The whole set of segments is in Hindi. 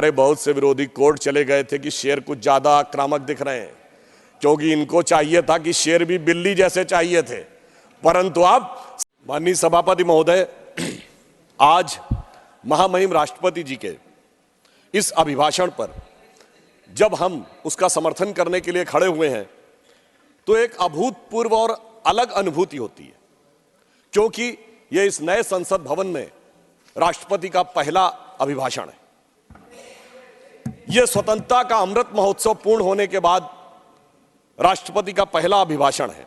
हमारे बहुत से विरोधी कोर्ट चले गए थे कि शेर कुछ ज्यादा आक्रामक दिख रहे हैं, क्योंकि इनको चाहिए था कि शेर भी बिल्ली जैसे चाहिए थे। परंतु अब माननीय सभापति महोदय, आज महामहिम राष्ट्रपति जी के इस अभिभाषण पर जब हम उसका समर्थन करने के लिए खड़े हुए हैं तो एक अभूतपूर्व और अलग अनुभूति होती है, क्योंकि यह इस नए संसद भवन में राष्ट्रपति का पहला अभिभाषण है। यह स्वतंत्रता का अमृत महोत्सव पूर्ण होने के बाद राष्ट्रपति का पहला अभिभाषण है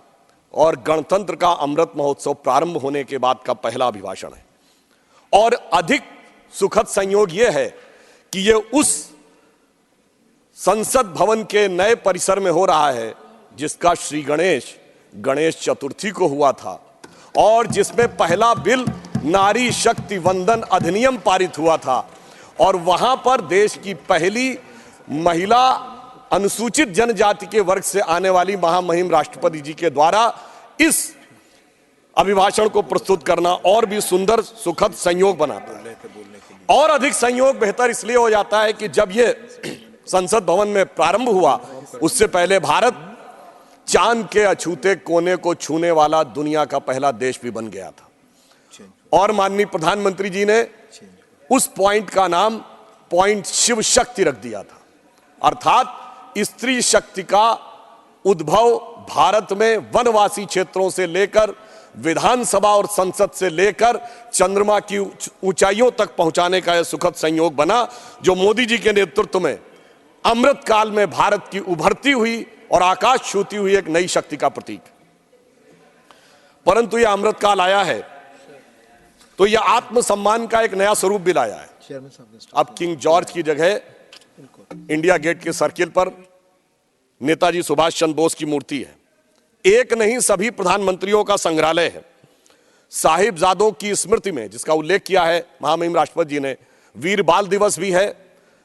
और गणतंत्र का अमृत महोत्सव प्रारंभ होने के बाद का पहला अभिभाषण है। और अधिक सुखद संयोग यह है कि यह उस संसद भवन के नए परिसर में हो रहा है जिसका श्री गणेश चतुर्थी को हुआ था और जिसमें पहला बिल नारी शक्ति वंदन अधिनियम पारित हुआ था। और वहां पर देश की पहली महिला अनुसूचित जनजाति के वर्ग से आने वाली महामहिम राष्ट्रपति जी के द्वारा इस अभिभाषण को प्रस्तुत करना और भी सुंदर सुखद संयोग बनाता है। और अधिक संयोग बेहतर इसलिए हो जाता है कि जब यह संसद भवन में प्रारंभ हुआ उससे पहले भारत चांद के अछूते कोने को छूने वाला दुनिया का पहला देश भी बन गया था। और माननीय प्रधानमंत्री जी ने उस पॉइंट का नाम पॉइंट शिव शक्ति रख दिया था, अर्थात स्त्री शक्ति का उद्भव भारत में वनवासी क्षेत्रों से लेकर विधानसभा और संसद से लेकर चंद्रमा की ऊंचाइयों तक पहुंचाने का यह सुखद संयोग बना, जो मोदी जी के नेतृत्व में अमृत काल में भारत की उभरती हुई और आकाश छूती हुई एक नई शक्ति का प्रतीक। परंतु यह अमृत काल आया है तो यह आत्मसम्मान का एक नया स्वरूप भी लाया है। अब किंग जॉर्ज की जगह इंडिया गेट के सर्किल पर नेताजी सुभाष चंद्र बोस की मूर्ति है। एक नहीं, सभी प्रधानमंत्रियों का संग्रहालय है। साहिबजादों की स्मृति में, जिसका उल्लेख किया है महामहिम राष्ट्रपति जी ने, वीर बाल दिवस भी है।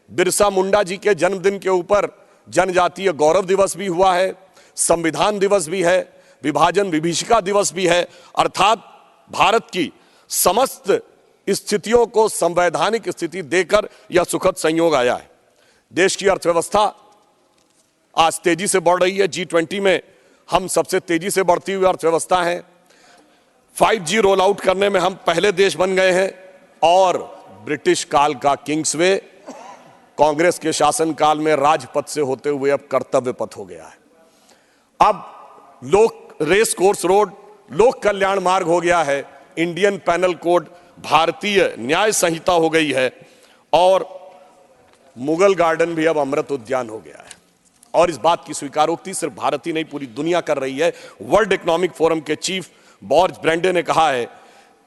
बिरसा मुंडा जी के जन्मदिन के ऊपर जनजातीय गौरव दिवस भी हुआ है, संविधान दिवस भी है, विभाजन विभीषिका दिवस भी है। अर्थात भारत की समस्त स्थितियों को संवैधानिक स्थिति देकर यह सुखद संयोग आया है। देश की अर्थव्यवस्था आज तेजी से बढ़ रही है। G20 में हम सबसे तेजी से बढ़ती हुई अर्थव्यवस्था है। 5G रोल आउट करने में हम पहले देश बन गए हैं और ब्रिटिश काल का किंग्सवे कांग्रेस के शासनकाल में राजपथ से होते हुए अब कर्तव्य पथ हो गया है। अब लोक रेस कोर्स रोड लोक कल्याण मार्ग हो गया है। इंडियन पैनल कोड भारतीय न्याय संहिता हो गई है और मुगल गार्डन भी अब अमृत उद्यान हो गया है। और इस बात की स्वीकारोक्ति सिर्फ भारत ही नहीं, पूरी दुनिया कर रही है। वर्ल्ड इकोनॉमिक फोरम के चीफ बॉर्ज ब्रेंडे ने कहा है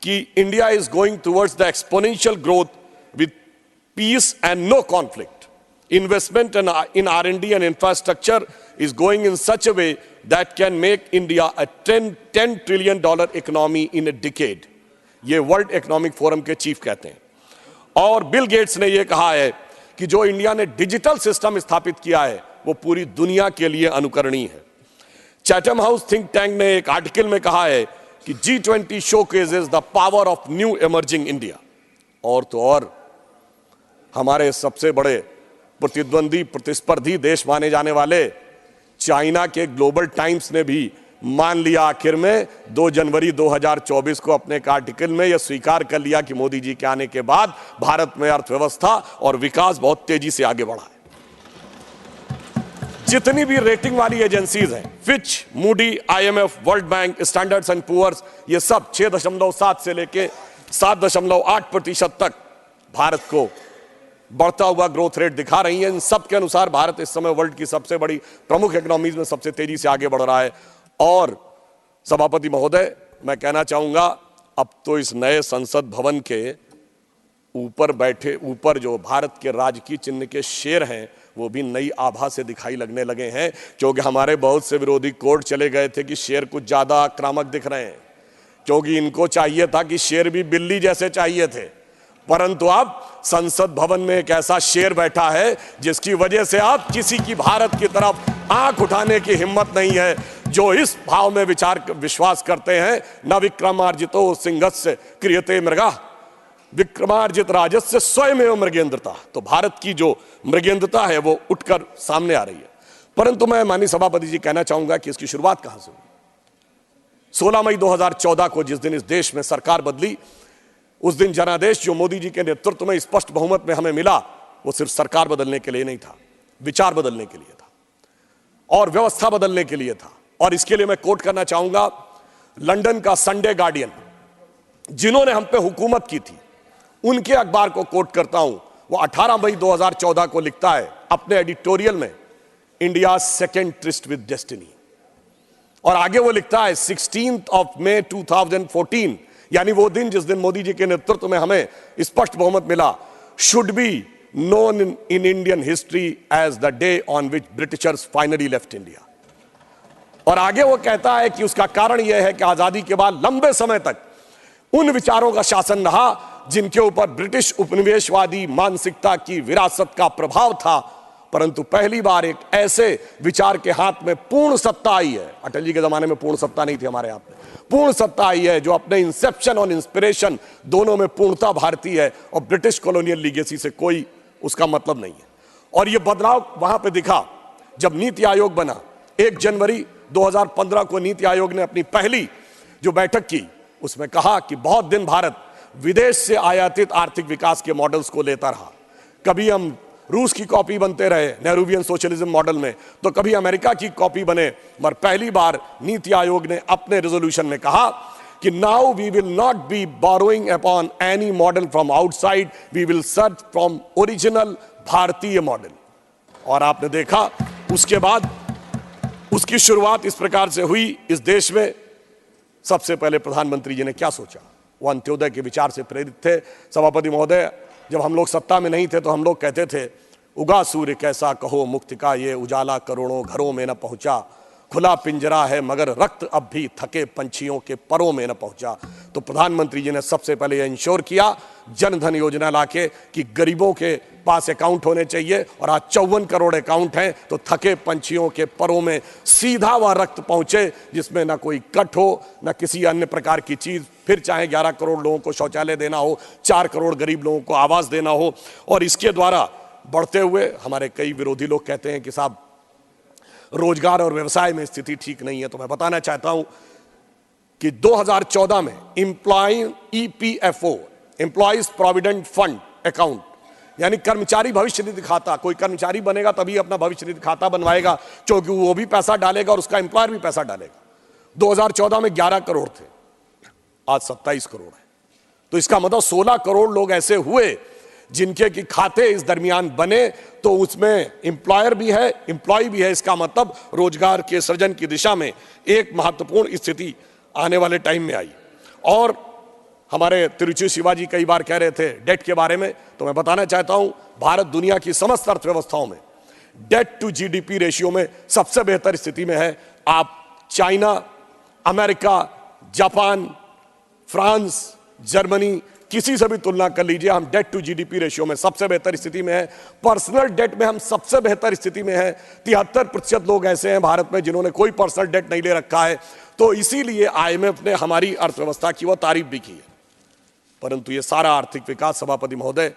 कि India is going towards the exponential growth with peace and no conflict. Investment in R&D and infrastructure is going in such a way that can make India a $10 trillion economy in a decade. ये वर्ल्ड इकोनॉमिक फोरम के चीफ कहते हैं। और बिल गेट्स ने यह कहा है कि जो इंडिया ने डिजिटल सिस्टम स्थापित किया है वो पूरी दुनिया के लिए अनुकरणीय है। चैथम हाउस थिंक टैंक ने एक आर्टिकल में कहा है कि G20 showcases the power of new emerging India। और तो और हमारे सबसे बड़े प्रतिद्वंदी प्रतिस्पर्धी देश माने जाने वाले चाइना के ग्लोबल टाइम्स ने भी मान लिया आखिर में 2 जनवरी 2024 को अपने एक आर्टिकल में यह स्वीकार कर लिया कि मोदी जी के आने के बाद भारत में अर्थव्यवस्था और विकास बहुत तेजी से आगे बढ़ा है। जितनी भी रेटिंग वाली एजेंसीज हैं, Fitch, Moody, IMF, World Bank, standards and Poor's, ये सब 6.7 से लेके 7.8% तक भारत को बढ़ता हुआ ग्रोथ रेट दिखा रही है। इन सब के अनुसार भारत इस समय वर्ल्ड की सबसे बड़ी प्रमुख इकोनॉमीज में सबसे तेजी से आगे बढ़ रहा है। और सभापति महोदय, मैं कहना चाहूंगा, अब तो इस नए संसद भवन के ऊपर जो भारत के राजकीय चिन्ह के शेर हैं वो भी नई आभा से दिखाई लगने लगे हैं, क्योंकि हमारे बहुत से विरोधी कोर्ट चले गए थे कि शेर कुछ ज्यादा आक्रामक दिख रहे हैं, क्योंकि इनको चाहिए था कि शेर भी बिल्ली जैसे चाहिए थे। परंतु अब संसद भवन में एक ऐसा शेर बैठा है जिसकी वजह से अब किसी की भारत की तरफ आंख उठाने की हिम्मत नहीं है। जो इस भाव में विश्वास करते हैं, न विक्रमार्जितो सिंहस्य क्रियते मृगा, विक्रमार्जित राजस्य स्वयमेव मृगेंद्रता। तो भारत की जो मृगेंद्रता है वो उठकर सामने आ रही है। परंतु मैं माननीय सभापति जी कहना चाहूंगा कि इसकी शुरुआत कहां से हुई। 16 मई 2014 को जिस दिन इस देश में सरकार बदली, उस दिन जनादेश जो मोदी जी के नेतृत्व में स्पष्ट बहुमत में हमें मिला, वो सिर्फ सरकार बदलने के लिए नहीं था, विचार बदलने के लिए था और व्यवस्था बदलने के लिए था। और इसके लिए मैं कोट करना चाहूंगा लंदन का संडे गार्डियन, जिन्होंने हम पे हुकूमत की थी, उनके अखबार को कोट करता हूं। वो 18 मई 2014 को लिखता है अपने एडिटोरियल में, India second tourist with destiny. और आगे वो लिखता है 16 मई 2014, यानी वो दिन जिस दिन मोदी जी के नेतृत्व में हमें स्पष्ट बहुमत मिला, should be known in Indian history as the day on which Britishers finally left India. और आगे वो कहता है कि उसका कारण यह है कि आजादी के बाद लंबे समय तक उन विचारों का शासन रहा जिनके ऊपर ब्रिटिश उपनिवेशवादी मानसिकता की विरासत का प्रभाव था, परंतु पहली बार एक ऐसे विचार के हाथ में पूर्ण सत्ता आई है। अटल जी के जमाने में पूर्ण सत्ता नहीं थी, हमारे हाथ में पूर्ण सत्ता आई है, जो अपने इंसेप्शन और इंस्पिरेशन दोनों में पूर्णता भारतीय है और ब्रिटिश कॉलोनियल लीगेसी से कोई उसका मतलब नहीं है। और यह बदलाव वहां पे दिखा जब नीति आयोग बना। 1 जनवरी 2015 को नीति आयोग ने अपनी पहली जो बैठक की, उसमें कहा कि बहुत दिन भारत विदेश से आयातित आर्थिक विकास के मॉडल्स को लेता रहा। कभी हम रूस की कॉपी बनते रहे नेहरूवियन सोशलिज्म मॉडल में, तो कभी अमेरिका की कॉपी बने, मगर पहली बार नीति आयोग ने अपने रेजोल्यूशन में कहा कि now we will not be borrowing upon any model from outside, we will search from original भारतीय मॉडल। और आपने देखा उसके बाद उसकी शुरुआत इस प्रकार से हुई। इस देश में सबसे पहले प्रधानमंत्री जी ने क्या सोचा, वो अंत्योदय के विचार से प्रेरित थे। सभापति महोदय, जब हम लोग सत्ता में नहीं थे तो हम लोग कहते थे, उगा सूर्य कैसा कहो मुक्ति का ये उजाला करोड़ों घरों में न पहुंचा, खुला पिंजरा है मगर रक्त अब भी थके पंछियों के परों में न पहुंचा। तो प्रधानमंत्री जी ने सबसे पहले यह इंश्योर किया जन धन योजना लाके कि गरीबों के पास अकाउंट होने चाहिए, और आज 54 करोड़ अकाउंट हैं, तो थके पंछियों के परों में सीधा वह रक्त पहुंचे जिसमें ना कोई कट हो ना किसी अन्य प्रकार की चीज। फिर चाहे 11 करोड़ लोगों को शौचालय देना हो, 4 करोड़ गरीब लोगों को आवास देना हो। और इसके द्वारा बढ़ते हुए हमारे कई विरोधी लोग कहते हैं कि साहब रोजगार और व्यवसाय में स्थिति ठीक नहीं है, तो मैं बताना चाहता हूं कि 2014 में EPFO employees provident fund account, यानी कर्मचारी भविष्य निधि खाता, कोई कर्मचारी बनेगा तभी अपना भविष्य निधि खाता बनवाएगा, क्योंकि वो भी पैसा डालेगा और उसका एम्प्लॉयर भी पैसा डालेगा। 2014 में 11 करोड़ थे, आज 27 करोड़ है। तो इसका मतलब 16 करोड़ लोग ऐसे हुए जिनके की खाते इस दरमियान बने, तो उसमें एम्प्लॉयर भी है एम्प्लॉय भी है। इसका मतलब रोजगार के सृजन की दिशा में एक महत्वपूर्ण स्थिति आने वाले टाइम में आई। और हमारे तिरुचि शिवाजी कई बार कह रहे थे डेट के बारे में, तो मैं बताना चाहता हूं भारत दुनिया की समस्त अर्थव्यवस्थाओं में डेट टू GDP रेशियो में सबसे बेहतर स्थिति में है। आप China, America, Japan, France, Germany किसी से भी तुलना कर लीजिए, हम डेट टू GDP रेशियो में सबसे बेहतर स्थिति में है। पर्सनल डेट में हम सबसे बेहतर स्थिति में है। 73% लोग ऐसे हैं भारत में जिन्होंने कोई पर्सनल डेट नहीं ले रखा है। तो इसीलिए IMF ने हमारी अर्थव्यवस्था की वह तारीफ भी की है। परंतु ये सारा आर्थिक विकास सभापति महोदय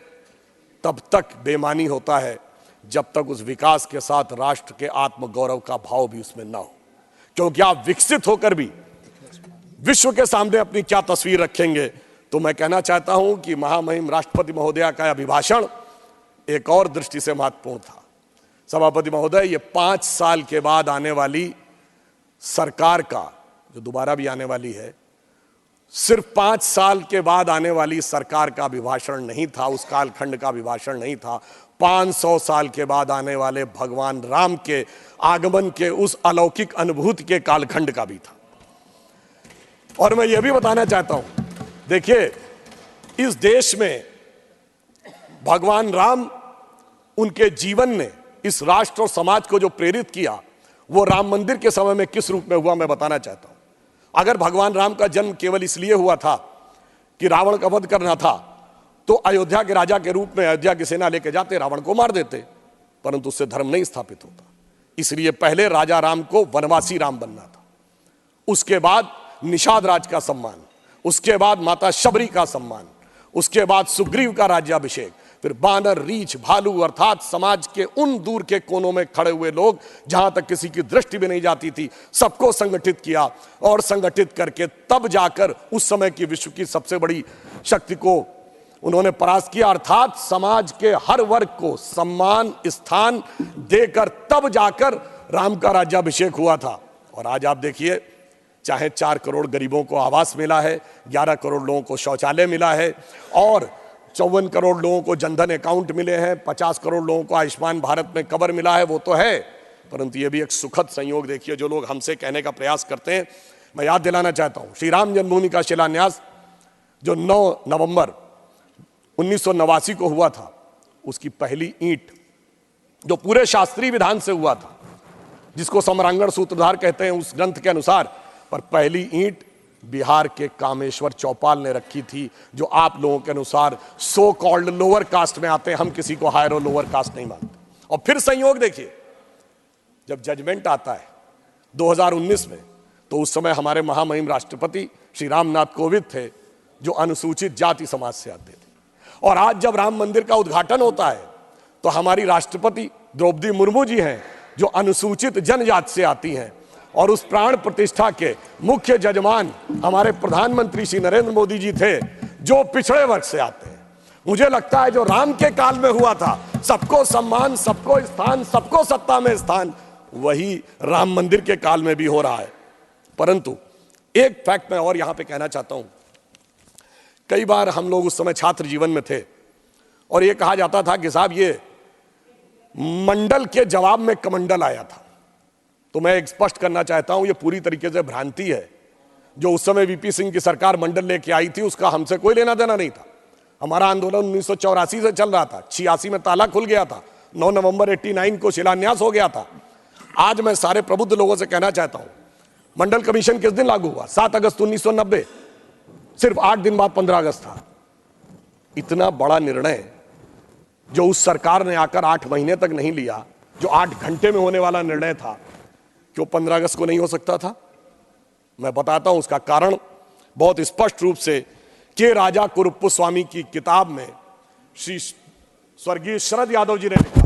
तब तक बेमानी होता है जब तक उस विकास के साथ राष्ट्र के आत्मगौरव का भाव भी उसमें ना हो। क्योंकि आप विकसित होकर भी विश्व के सामने अपनी क्या तस्वीर रखेंगे। तो मैं कहना चाहता हूं कि महामहिम राष्ट्रपति महोदया का अभिभाषण एक और दृष्टि से महत्वपूर्ण था। सभापति महोदय, ये 5 साल के बाद आने वाली सरकार का, जो दोबारा भी आने वाली है, सिर्फ 5 साल के बाद आने वाली सरकार का अभिभाषण नहीं था, उस कालखंड का अभिभाषण नहीं था, 500 साल के बाद आने वाले भगवान राम के आगमन के उस अलौकिक अनुभूति के कालखंड का भी था। और मैं यह भी बताना चाहता हूं, देखिए इस देश में भगवान राम, उनके जीवन ने इस राष्ट्र और समाज को जो प्रेरित किया, वो राम मंदिर के समय में किस रूप में हुआ मैं बताना चाहता हूं। अगर भगवान राम का जन्म केवल इसलिए हुआ था कि रावण का वध करना था, तो अयोध्या के राजा के रूप में अयोध्या की सेना लेके जाते, रावण को मार देते, परंतु उससे धर्म नहीं स्थापित होता। इसलिए पहले राजा राम को वनवासी राम बनना था, उसके बाद निषाद राज का सम्मान, उसके बाद माता शबरी का सम्मान, उसके बाद सुग्रीव का राज्याभिषेक, फिर बानर, रीछ, भालू अर्थात समाज के उन दूर के कोनों में खड़े हुए लोग जहां तक किसी की दृष्टि भी नहीं जाती थी, सबको संगठित किया और संगठित करके तब जाकर उस समय की विश्व की सबसे बड़ी शक्ति को उन्होंने परास्त किया। अर्थात समाज के हर वर्ग को सम्मान स्थान देकर तब जाकर राम का राज्याभिषेक हुआ था। और आज आप देखिए, चाहे 4 करोड़ गरीबों को आवास मिला है, 11 करोड़ लोगों को शौचालय मिला है और 54 करोड़ लोगों को जनधन अकाउंट मिले हैं, 50 करोड़ लोगों को आयुष्मान भारत में कवर मिला है, वो तो है, परंतु ये भी एक सुखद संयोग देखिए जो लोग हमसे कहने का प्रयास करते हैं। मैं याद दिलाना चाहता हूं, श्री राम जन्मभूमि का शिलान्यास जो 9 नवंबर 1989 को हुआ था, उसकी पहली ईंट जो पूरे शास्त्रीय विधान से हुआ था, जिसको सम्रांगण सूत्रधार कहते हैं उस ग्रंथ के अनुसार, पर पहली ईंट बिहार के कामेश्वर चौपाल ने रखी थी, जो आप लोगों के अनुसार सो कॉल्ड लोअर कास्ट में आते हैं। हम किसी को हायर और लोअर कास्ट नहीं मानते। और फिर संयोग देखिए, जब जजमेंट आता है 2019 में, तो उस समय हमारे महामहिम राष्ट्रपति श्री रामनाथ कोविंद थे, जो अनुसूचित जाति समाज से आते थे। और आज जब राम मंदिर का उद्घाटन होता है, तो हमारी राष्ट्रपति द्रौपदी मुर्मू जी हैं, जो अनुसूचित जनजाति से आती हैं। और उस प्राण प्रतिष्ठा के मुख्य जजमान हमारे प्रधानमंत्री श्री नरेंद्र मोदी जी थे, जो पिछड़े वर्ग से आते हैं। मुझे लगता है जो राम के काल में हुआ था, सबको सम्मान, सबको स्थान, सबको सत्ता में स्थान, वही राम मंदिर के काल में भी हो रहा है। परंतु एक फैक्ट मैं और यहां पे कहना चाहता हूं, कई बार हम लोग उस समय छात्र जीवन में थे और ये कहा जाता था कि साहब ये मंडल के जवाब में कमंडल आया था। तो मैं एक स्पष्ट करना चाहता हूं, ये पूरी तरीके से भ्रांति है। जो उस समय वीपी सिंह की सरकार मंडल लेके आई थी, उसका हमसे कोई लेना देना नहीं था। हमारा आंदोलन 1984 से चल रहा था, 86 में ताला खुल गया था, 9 नवंबर 89 को शिलान्यास हो गया था। आज मैं सारे प्रबुद्ध लोगों से कहना चाहता हूं, मंडल कमीशन किस दिन लागू हुआ? 7 अगस्त 1990, सिर्फ 8 दिन बाद 15 अगस्त था। इतना बड़ा निर्णय जो उस सरकार ने आकर 8 महीने तक नहीं लिया, जो 8 घंटे में होने वाला निर्णय था, क्यों 15 अगस्त को नहीं हो सकता था? मैं बताता हूं उसका कारण बहुत स्पष्ट रूप से। के राजा कुरुप्पु स्वामी की किताब में श्री स्वर्गीय शरद यादव जी ने लिखा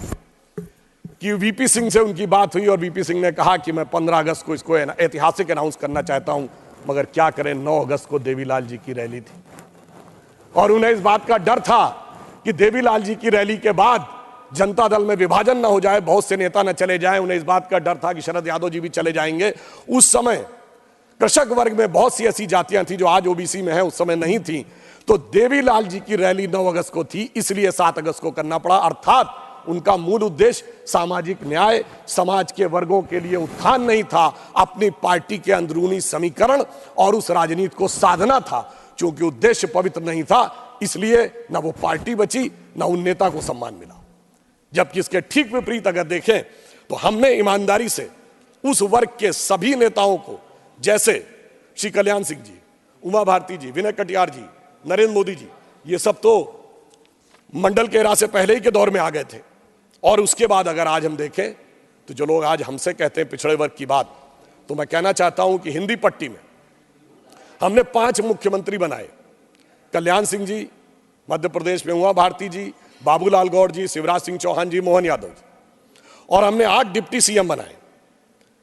कि वीपी सिंह से उनकी बात हुई और वीपी सिंह ने कहा कि मैं 15 अगस्त को इसको ऐतिहासिक अनाउंस करना चाहता हूं, मगर क्या करें, 9 अगस्त को देवीलाल जी की रैली थी और उन्हें इस बात का डर था कि देवीलाल जी की रैली के बाद जनता दल में विभाजन न हो जाए, बहुत से नेता न चले जाएं। उन्हें इस बात का डर था कि शरद यादव जी भी चले जाएंगे। उस समय कृषक वर्ग में बहुत सी ऐसी जातियां थी जो आज ओबीसी में है, उस समय नहीं थी। तो देवीलाल जी की रैली 9 अगस्त को थी, इसलिए 7 अगस्त को करना पड़ा। अर्थात उनका मूल उद्देश्य सामाजिक न्याय, समाज के वर्गों के लिए उत्थान नहीं था, अपनी पार्टी के अंदरूनी समीकरण और उस राजनीति को साधना था। चूंकि उद्देश्य पवित्र नहीं था, इसलिए न वो पार्टी बची, न उन नेता को सम्मान मिला। जबकि इसके ठीक विपरीत अगर देखें तो हमने ईमानदारी से उस वर्ग के सभी नेताओं को, जैसे श्री कल्याण सिंह जी, उमा भारती जी, विनय कटियार जी, नरेंद्र मोदी जी, ये सब तो मंडल के राज से पहले ही के दौर में आ गए थे। और उसके बाद अगर आज हम देखें तो जो लोग आज हमसे कहते हैं पिछड़े वर्ग की बात, तो मैं कहना चाहता हूं कि हिंदी पट्टी में हमने 5 मुख्यमंत्री बनाए। कल्याण सिंह जी मध्य प्रदेश में, उमा भारती जी, बाबूलाल गौड़ जी, शिवराज सिंह चौहान जी, मोहन यादव जी। और हमने 8 डिप्टी सीएम बनाए।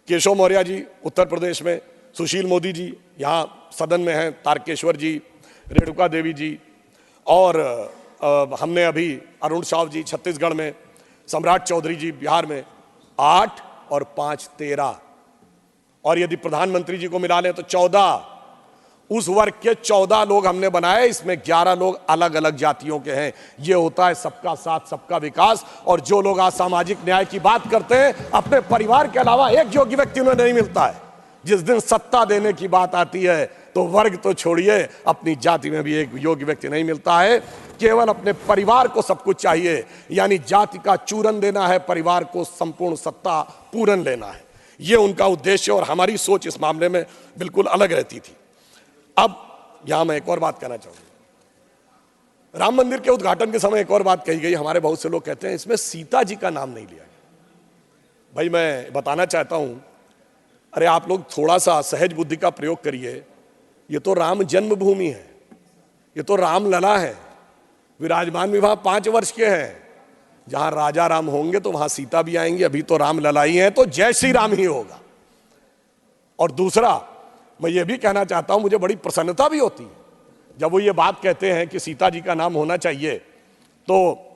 केशव मौर्य जी उत्तर प्रदेश में, सुशील मोदी जी यहाँ सदन में हैं, तारकेश्वर जी, रेणुका देवी जी, और हमने अभी अरुण साव जी छत्तीसगढ़ में, सम्राट चौधरी जी बिहार में। 8 और 5 13, और यदि प्रधानमंत्री जी को मिला लें तो 14। उस वर्ग के 14 लोग हमने बनाए, इसमें 11 लोग अलग अलग जातियों के हैं। यह होता है सबका साथ सबका विकास। और जो लोग आज सामाजिक न्याय की बात करते हैं, अपने परिवार के अलावा एक योग्य व्यक्ति उन्हें नहीं मिलता है। जिस दिन सत्ता देने की बात आती है तो वर्ग तो छोड़िए, अपनी जाति में भी एक योग्य व्यक्ति नहीं मिलता है। केवल अपने परिवार को सब कुछ चाहिए, यानी जाति का चूरन देना है, परिवार को संपूर्ण सत्ता पूरन लेना है। यह उनका उद्देश्य, और हमारी सोच इस मामले में बिल्कुल अलग रहती थी। अब यहां मैं एक और बात कहना चाहूंगा। राम मंदिर के उद्घाटन के समय एक और बात कही गई। हमारे बहुत से लोग कहते हैं इसमें सीता जी का नाम नहीं लिया गया। भाई मैं बताना चाहता हूं, अरे आप लोग थोड़ा सा सहज बुद्धि का प्रयोग करिए। ये तो राम जन्मभूमि है, ये तो रामलला है। विराजमान भी वहां 5 वर्ष के हैं। जहां राजा राम होंगे तो वहां सीता भी आएंगी। अभी तो राम ललाई हैं, तो जय श्री राम ही होगा। और दूसरा, मैं ये भी कहना चाहता हूं, मुझे बड़ी प्रसन्नता भी होती है जब वो ये बात कहते हैं कि सीता जी का नाम होना चाहिए, तो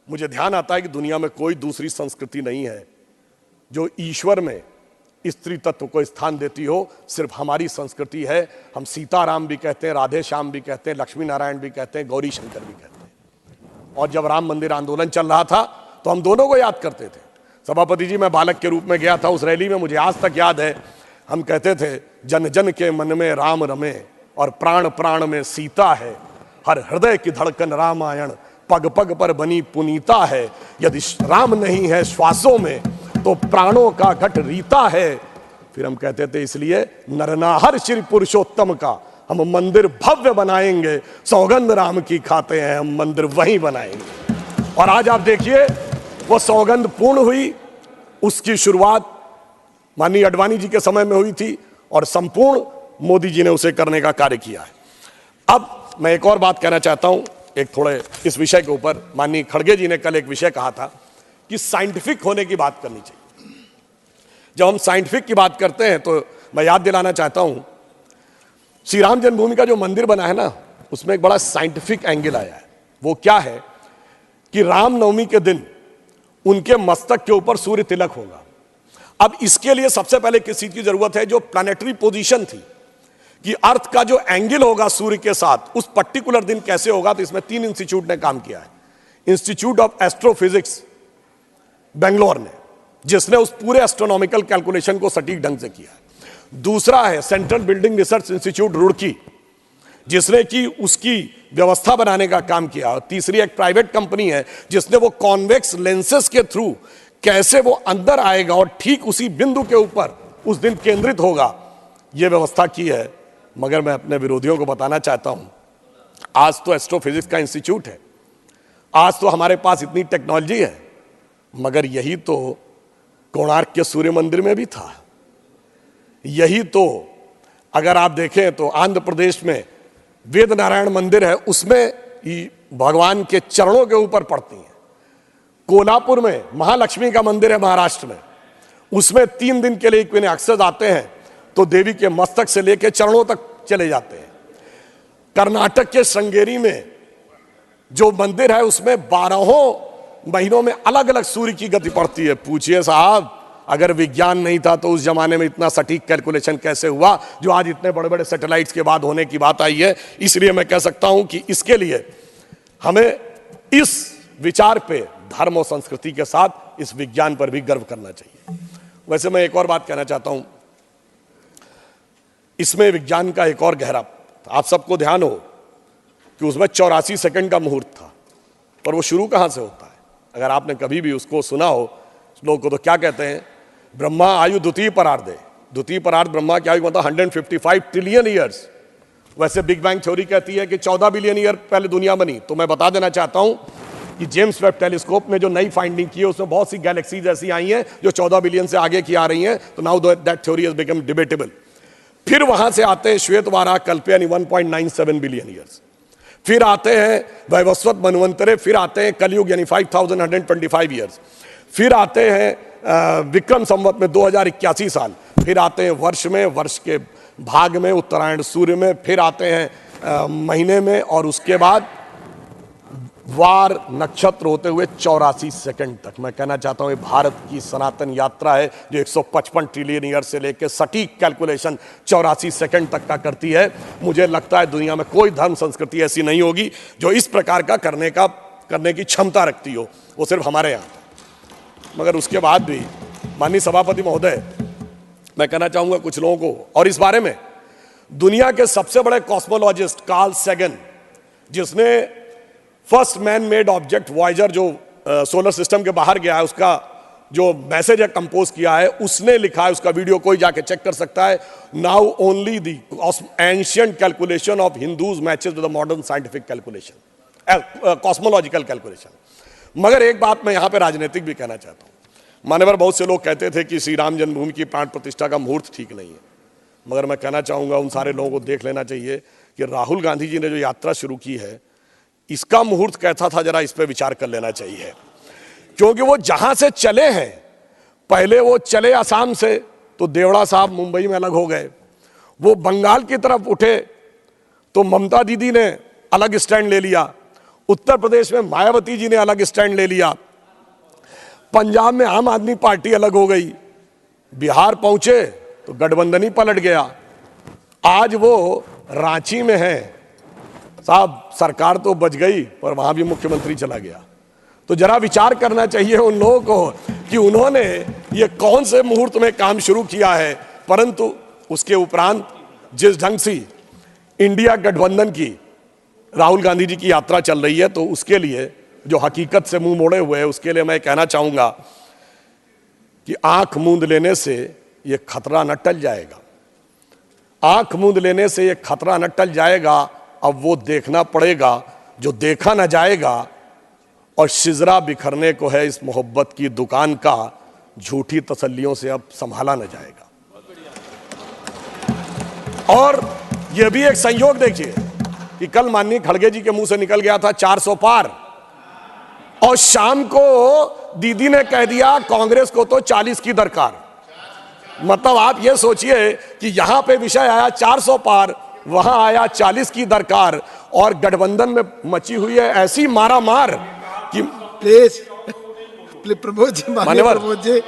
मुझे ध्यान आता है कि दुनिया में कोई दूसरी संस्कृति नहीं है जो ईश्वर में स्त्री तत्व को स्थान देती हो। सिर्फ हमारी संस्कृति है। हम सीताराम भी कहते हैं, राधे श्याम भी कहते हैं, लक्ष्मी नारायण भी कहते हैं, गौरी शंकर भी कहते हैं। और जब राम मंदिर आंदोलन चल रहा था तो हम दोनों को याद करते थे। सभापति जी, मैं बालक के रूप में गया था उस रैली में, मुझे आज तक याद है। हम कहते थे, जन जन के मन में राम रमे और प्राण प्राण में सीता है। हर हृदय की धड़कन रामायण, पग पग पर बनी पुनीता है। यदि राम नहीं है श्वासों में तो प्राणों का घट रीता है। फिर हम कहते थे, इसलिए नरनाहर श्री पुरुषोत्तम का हम मंदिर भव्य बनाएंगे। सौगंध राम की खाते हैं, हम मंदिर वहीं बनाएंगे। और आज आप देखिए, वो सौगंध पूर्ण हुई। उसकी शुरुआत माननीय अडवाणी जी के समय में हुई थी और संपूर्ण मोदी जी ने उसे करने का कार्य किया है। अब मैं एक और बात कहना चाहता हूं, एक थोड़े इस विषय के ऊपर। माननीय खड़गे जी ने कल एक विषय कहा था कि साइंटिफिक होने की बात करनी चाहिए। जब हम साइंटिफिक की बात करते हैं तो मैं याद दिलाना चाहता हूं, श्री राम जन्मभूमि का जो मंदिर बना है ना, उसमें एक बड़ा साइंटिफिक एंगल आया है। वो क्या है कि रामनवमी के दिन उनके मस्तक के ऊपर सूर्य तिलक होगा। अब इसके लिए सबसे पहले किस चीज की जरूरत है? जो प्लैनेटरी पोजीशन थी कि अर्थ का जो एंगल होगा सूर्य के साथ, उस पर्टिकुलर दिन कैसे होगा। तो इसमें 3 इंस्टीट्यूट ने काम किया है। इंस्टीट्यूट ऑफ एस्ट्रोफिजिक्स बेंगलोर ने, जिसने उस पूरे एस्ट्रोनॉमिकल कैलकुलेशन को सटीक ढंग से किया है। दूसरा है central building research institute Roorkee, जिसने कि उसकी व्यवस्था बनाने का काम किया। और तीसरी एक प्राइवेट कंपनी है जिसने वो कॉन्वेक्स लेंसेस के थ्रू कैसे वो अंदर आएगा और ठीक उसी बिंदु के ऊपर उस दिन केंद्रित होगा, ये व्यवस्था की है। मगर मैं अपने विरोधियों को बताना चाहता हूं, आज तो एस्ट्रोफिजिक्स का इंस्टीट्यूट है, आज तो हमारे पास इतनी टेक्नोलॉजी है, मगर यही तो कोणार्क के सूर्य मंदिर में भी था। यही तो अगर आप देखें तो आंध्र प्रदेश में वेद नारायण मंदिर है, उसमें भगवान के चरणों के ऊपर पड़ती हैं। कोल्हापुर में महालक्ष्मी का मंदिर है महाराष्ट्र में, उसमें 3 दिन के लिए इक्विनॉक्सेस आते हैं तो देवी के मस्तक से लेकर चरणों तक चले जाते हैं। कर्नाटक के श्रृंगेरी में जो मंदिर है उसमें 12 महीनों में अलग अलग सूर्य की गति पड़ती है। पूछिए साहब, अगर विज्ञान नहीं था तो उस जमाने में इतना सटीक कैलकुलेशन कैसे हुआ जो आज इतने बड़े बड़े सैटेलाइट्स के बाद होने की बात आई है। इसलिए मैं कह सकता हूं कि इसके लिए हमें इस विचार पे धर्म और संस्कृति के साथ इस विज्ञान पर भी गर्व करना चाहिए। वैसे मैं एक और बात कहना चाहता हूं, इसमें विज्ञान का एक और गहरा, आप सबको ध्यान हो कि उसमें 84 सेकंड का मुहूर्त था, पर वो शुरू कहां से होता है? अगर आपने कभी भी उसको सुना हो, लोग को तो क्या कहते हैं, ब्रह्मा आयु द्वितीय परार्धे। द्वितीय परार्ध ब्रह्मा की आयु मतलब 155 ट्रिलियन ईयर्स। वैसे बिग बैंग थ्योरी कहती है कि 14 बिलियन ईयर पहले दुनिया बनी। तो मैं बता देना चाहता हूं कि जेम्स वेब टेलीस्कोप में जो नई फाइंडिंग की है उसमें बहुत सी गैलेक्सीज ऐसी आई हैं जो 14 बिलियन से आगे की आ रही हैं। तो now that theory has become debatable. फिर वहां से आते हैं श्वेत वारा कल्प यानी 1.97 बिलियन ईयर्स। फिर आते हैं वैवस्वत मनवंतरे, फिर आते हैं कलयुग यानी 5125 ईयर्स। फिर आते हैं विक्रम संवत में 2081 साल। फिर आते हैं वर्ष में, वर्ष के भाग में, उत्तरायण सूर्य में। फिर आते हैं महीने में, और उसके बाद वार नक्षत्र होते हुए 84 सेकंड तक। मैं कहना चाहता हूं ये भारत की सनातन यात्रा है जो 155 ट्रिलियन ईयर से लेकर सटीक कैलकुलेशन 84 सेकंड तक का करती है। मुझे लगता है दुनिया में कोई धर्म संस्कृति ऐसी नहीं होगी जो इस प्रकार का करने की क्षमता रखती हो, वो सिर्फ हमारे यहाँ। मगर उसके बाद भी माननीय सभापति महोदय, मैं कहना चाहूंगा कुछ लोगों को, और इस बारे में दुनिया के सबसे बड़े कॉस्मोलॉजिस्ट कार्ल सैगन, जिसने first man made object Voyager जो सोलर सिस्टम के बाहर गया है उसका जो मैसेज है कंपोज किया है, उसने लिखा है, उसका वीडियो कोई जाके चेक कर सकता है। Now only the ancient calculation of Hindus matches with the modern scientific calculation, cosmological calculation. मगर एक बात मैं यहां पे राजनीतिक भी कहना चाहता हूं। मान्यवर बहुत से लोग कहते थे कि श्री राम जन्मभूमि की प्राण प्रतिष्ठा का मुहूर्त ठीक नहीं है, मगर मैं कहना चाहूंगा उन सारे लोगों को देख लेना चाहिए कि राहुल गांधी जी ने जो यात्रा शुरू की है, इसका मुहूर्त कैसा था, जरा इस पे विचार कर लेना चाहिए। क्योंकि वो जहां से चले हैं, पहले वो चले असम से, तो देवड़ा साहब मुंबई में अलग हो गए। वो बंगाल की तरफ उठे तो ममता दीदी ने अलग स्टैंड ले लिया। उत्तर प्रदेश में मायावती जी ने अलग स्टैंड ले लिया। पंजाब में आम आदमी पार्टी अलग हो गई। बिहार पहुंचे तो गठबंधन ही पलट गया। आज वो रांची में है। साहब, सरकार तो बच गई पर वहां भी मुख्यमंत्री चला गया। तो जरा विचार करना चाहिए उन लोगों को कि उन्होंने ये कौन से मुहूर्त में काम शुरू किया है। परंतु उसके उपरांत जिस ढंग से इंडिया गठबंधन की राहुल गांधी जी की यात्रा चल रही है, तो उसके लिए जो हकीकत से मुंह मोड़े हुए हैं, उसके लिए मैं कहना चाहूंगा कि आंख मूंद लेने से ये खतरा न टल जाएगा। आंख मूंद लेने से ये खतरा न टल जाएगा। अब वो देखना पड़ेगा जो देखा न जाएगा, और शिजरा बिखरने को है इस मोहब्बत की दुकान का, झूठी तसल्लियों से अब संभाला न जाएगा। और यह भी एक संयोग देखिए कि कल माननीय खड़गे जी के मुंह से निकल गया था 400 पार, और शाम को दीदी ने कह दिया कांग्रेस को तो 40 की दरकार। मतलब आप ये सोचिए कि यहां पे विषय आया 400 पार, वहां आया 40 की दरकार, और गठबंधन में मची हुई है ऐसी मारा मार कि प्लीज प्रमोद जी, प्रमोद जी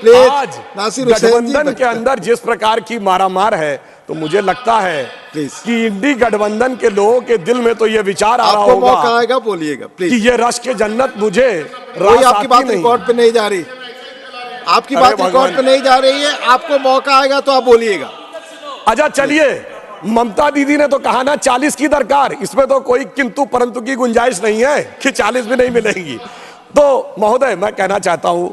आज गठबंधन के अंदर जिस प्रकार की मारामार है, तो मुझे लगता है कि इंडी गठबंधन के लोगों के दिल में तो ये विचार आ रहा होगा, आपको मौका आएगा बोलिएगा प्लीज, कि ये रश के जन्नत मुझे आपकी बात रिकॉर्ड पे नहीं जा रही, आपकी बात रिकॉर्ड पे नहीं जा रही है, आपको मौका आएगा तो आप बोलिएगा। अच्छा चलिए, ममता दीदी ने तो कहा ना 40 की दरकार, इसमें तो कोई किंतु परंतु की गुंजाइश नहीं है कि 40 भी नहीं मिलेंगी। तो महोदय, मैं कहना चाहता हूं,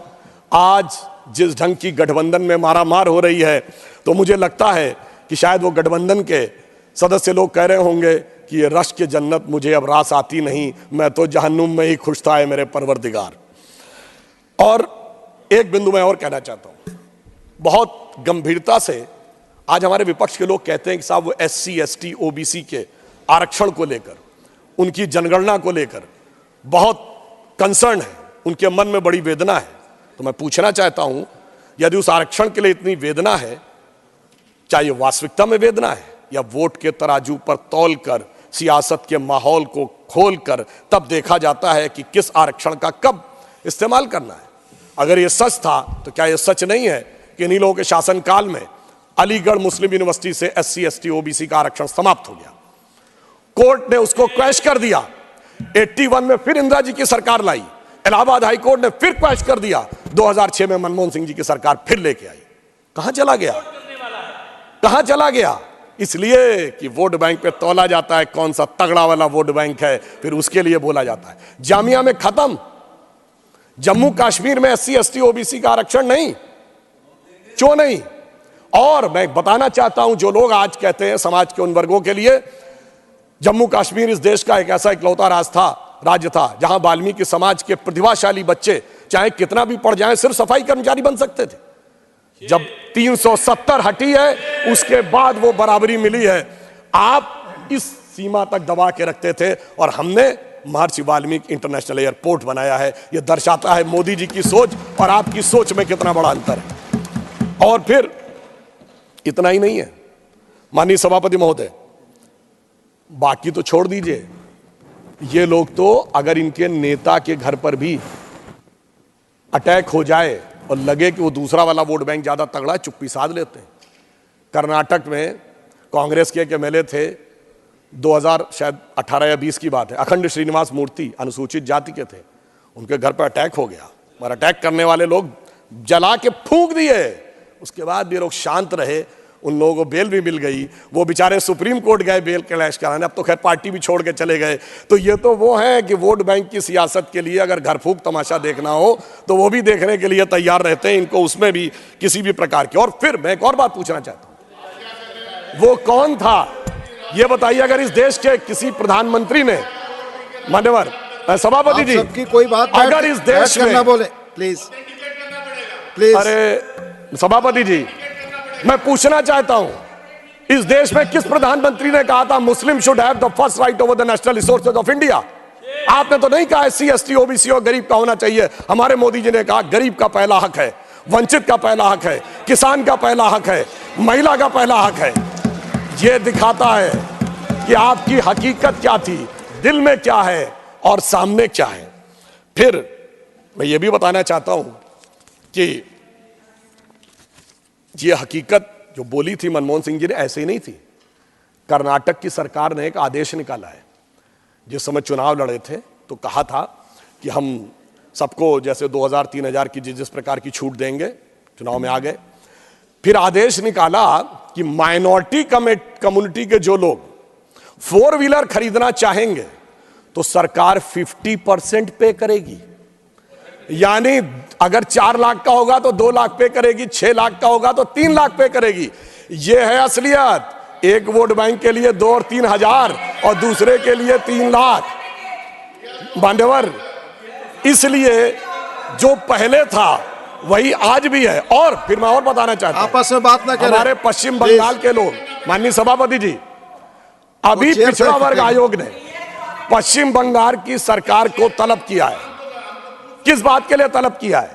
आज जिस ढंग की गठबंधन में मारामार हो रही है, तो मुझे लगता है कि शायद वो गठबंधन के सदस्य लोग कह रहे होंगे कि ये रश के जन्नत मुझे अब रास आती नहीं, मैं तो जहन्नुम में ही खुश था, है मेरे परवरदिगार। और एक बिंदु मैं और कहना चाहता हूं, बहुत गंभीरता से आज हमारे विपक्ष के लोग कहते हैं कि साहब वो SC ST OBC के आरक्षण को लेकर, उनकी जनगणना को लेकर बहुत कंसर्न है, उनके मन में बड़ी वेदना है। तो मैं पूछना चाहता हूं, यदि उस आरक्षण के लिए इतनी वेदना है, चाहे वास्तविकता में वेदना है या वोट के तराजू पर तौल कर, सियासत के माहौल को खोल कर तब देखा जाता है कि किस आरक्षण का कब इस्तेमाल करना है। अगर ये सच था तो क्या ये सच नहीं है कि इन्हीं लोगों के शासनकाल में अलीगढ़ मुस्लिम यूनिवर्सिटी से SC ST OBC का आरक्षण समाप्त हो गया, कोर्ट ने उसको क्वैश कर दिया। 81 में फिर इंदिरा जी की सरकार लाई, इलाहाबाद हाई कोर्ट ने फिर क्वैश कर दिया, 2006 में मनमोहन सिंह जी की सरकार फिर लेके आई। कहां चला गया, कहां चला गया? इसलिए कि वोट बैंक पे तौला जाता है कौन सा तगड़ा वाला वोट बैंक है, फिर उसके लिए बोला जाता है। जामिया में खत्म, जम्मू कश्मीर में SC ST OBC का आरक्षण नहीं, क्यों नहीं? और मैं बताना चाहता हूं, जो लोग आज कहते हैं समाज के उन वर्गों के लिए, जम्मू कश्मीर इस देश का एक ऐसा इकलौता राज्य था जहां वाल्मीकि समाज के प्रतिभाशाली बच्चे चाहे कितना भी पढ़ जाएं, सिर्फ सफाई कर्मचारी बन सकते थे। जब 370 हटी है, उसके बाद वो बराबरी मिली है। आप इस सीमा तक दबा के रखते थे, और हमने महर्षि वाल्मीकि इंटरनेशनल एयरपोर्ट बनाया है। यह दर्शाता है मोदी जी की सोच और आपकी सोच में कितना बड़ा अंतर है। और फिर इतना ही नहीं है माननीय सभापति महोदय, बाकी तो छोड़ दीजिए, ये लोग तो अगर इनके नेता के घर पर भी अटैक हो जाए और लगे कि वो दूसरा वाला वोट बैंक ज्यादा तगड़ा है, चुप्पी साध लेते हैं। कर्नाटक में कांग्रेस के एक MLA थे, 2018 या 20 की बात है, अखंड श्रीनिवास मूर्ति अनुसूचित जाति के थे, उनके घर पर अटैक हो गया और अटैक करने वाले लोग जला के फूंक दिए। उसके बाद भी लोग शांत रहे, उन लोगों को बेल भी मिल गई, वो बेचारे सुप्रीम कोर्ट गए बेल क्लैश कराने, अब तो खैर पार्टी भी छोड़ के चले गए। तो ये तो वो है कि वोट बैंक की सियासत के लिए अगर घर फूंक तमाशा देखना हो तो वो भी देखने के लिए तैयार रहते हैं, इनको उसमें भी किसी भी प्रकार की। और फिर मैं एक और बात पूछना चाहता हूं, वो कौन था ये बताइए। अगर इस देश के किसी प्रधानमंत्री ने, मान्यवर सभापति जी, सबकी कोई बात अगर इस देश में बोले प्लीज प्लीज, अरे सभापति जी, मैं पूछना चाहता हूं इस देश में किस प्रधानमंत्री ने कहा था मुस्लिम should have the first right over the national resources of India? आपने तो नहीं कहा एससी एसटी ओबीसी और गरीब का होना चाहिए। हमारे मोदी जी ने कहा गरीब का पहला हक है, वंचित का पहला हक है, किसान का पहला हक है, महिला का पहला हक है। यह दिखाता है कि आपकी हकीकत क्या थी, दिल में क्या है और सामने क्या है। फिर मैं यह भी बताना चाहता हूं कि यह हकीकत जो बोली थी मनमोहन सिंह जी ने ऐसे ही नहीं थी। कर्नाटक की सरकार ने एक आदेश निकाला है। जिस समय चुनाव लड़े थे तो कहा था कि हम सबको जैसे 2000-3000 की जिस प्रकार की छूट देंगे, चुनाव में आ गए। फिर आदेश निकाला कि माइनॉरिटी कम्युनिटी के जो लोग 4 व्हीलर खरीदना चाहेंगे तो सरकार 50% पे करेगी। यानी अगर 4 लाख का होगा तो 2 लाख पे करेगी, 6 लाख का होगा तो 3 लाख पे करेगी। यह है असलियत। एक वोट बैंक के लिए 2 और 3 हजार और दूसरे के लिए 3 लाख। मान्यवर, इसलिए जो पहले था वही आज भी है। और फिर मैं और बताना चाहता हूं, आपस में बात ना करें। हमारे पश्चिम बंगाल के लोग, माननीय सभापति जी, अभी पिछड़ा वर्ग आयोग ने पश्चिम बंगाल की सरकार को तलब किया है। किस बात के लिए तलब किया है?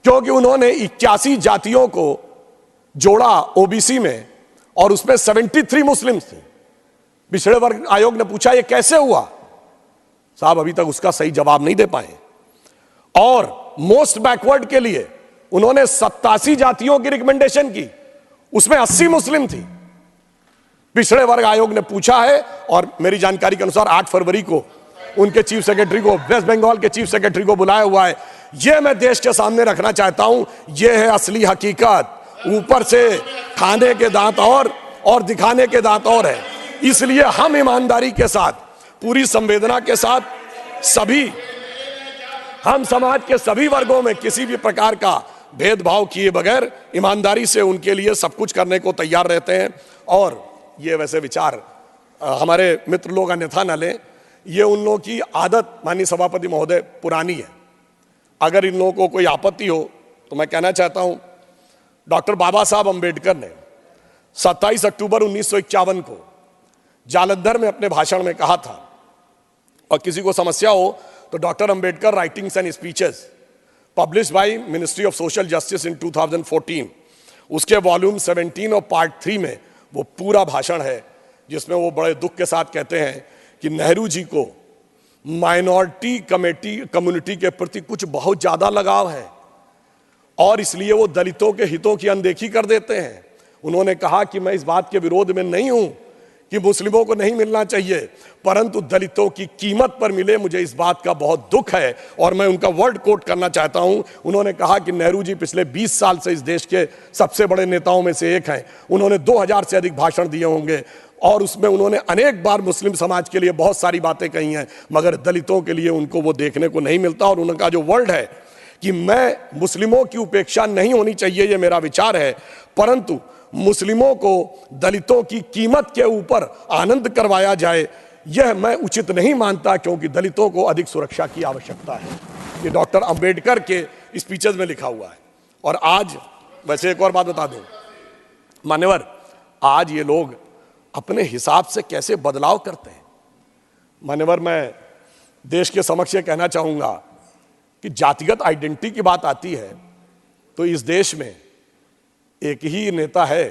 क्योंकि उन्होंने 81 जातियों को जोड़ा ओबीसी में और उसमें 73 मुस्लिम थे। पिछड़े वर्ग आयोग ने पूछा यह कैसे हुआ? साहब अभी तक उसका सही जवाब नहीं दे पाए। और मोस्ट बैकवर्ड के लिए उन्होंने 87 जातियों की रिकमेंडेशन की, उसमें 80 मुस्लिम थी। पिछड़े वर्ग आयोग ने पूछा है और मेरी जानकारी के अनुसार 8 फरवरी को उनके चीफ सेक्रेटरी को, वेस्ट बंगाल के चीफ सेक्रेटरी को बुलाया हुआ है। यह मैं देश के सामने रखना चाहता हूं। यह है असली हकीकत। ऊपर से खाने के दांत और दिखाने के दांत और है। इसलिए हम ईमानदारी के साथ, पूरी संवेदना के साथ हम समाज के सभी वर्गों में किसी भी प्रकार का भेदभाव किए बगैर ईमानदारी से उनके लिए सब कुछ करने को तैयार रहते हैं। और ये वैसे विचार हमारे मित्र लोग अन्यथा न लें, ये उन लोगों की आदत, माननीय सभापति महोदय, पुरानी है। अगर इन लोगों को कोई आपत्ति हो तो मैं कहना चाहता हूं, डॉक्टर बाबा साहब अंबेडकर ने 27 अक्टूबर 1951 को जालंधर में अपने भाषण में कहा था, और किसी को समस्या हो तो doctor Ambedkar writings and speeches publish by ministry of social justice in 2014, उसके वॉल्यूम 17 और पार्ट 3 में वो पूरा भाषण है, जिसमें वो बड़े दुख के साथ कहते हैं कि नेहरू जी को माइनॉरिटी कम्युनिटी के प्रति कुछ बहुत ज्यादा लगाव है और इसलिए वो दलितों के हितों की अनदेखी कर देते हैं। उन्होंने कहा कि मैं इस बात के विरोध में नहीं हूं कि मुस्लिमों को नहीं मिलना चाहिए, परंतु दलितों की कीमत पर मिले, मुझे इस बात का बहुत दुख है। और मैं उनका वर्ड कोट करना चाहता हूं। उन्होंने कहा कि नेहरू जी पिछले 20 साल से इस देश के सबसे बड़े नेताओं में से एक हैं। उन्होंने 2000 से अधिक भाषण दिए होंगे और उसमें उन्होंने अनेक बार मुस्लिम समाज के लिए बहुत सारी बातें कही हैं, मगर दलितों के लिए उनको वो देखने को नहीं मिलता। और उनका जो वर्ड है कि मैं मुस्लिमों की उपेक्षा नहीं होनी चाहिए, ये मेरा विचार है, परंतु मुस्लिमों को दलितों की कीमत के ऊपर आनंद करवाया जाए, यह मैं उचित नहीं मानता, क्योंकि दलितों को अधिक सुरक्षा की आवश्यकता है। ये डॉक्टर अंबेडकर के स्पीचेस में लिखा हुआ है। और आज वैसे एक और बात बता दूं मान्यवर, आज ये लोग अपने हिसाब से कैसे बदलाव करते हैं। मान्यवर, मैं देश के समक्ष ये कहना चाहूंगा कि जातिगत आइडेंटिटी की बात आती है तो इस देश में एक ही नेता है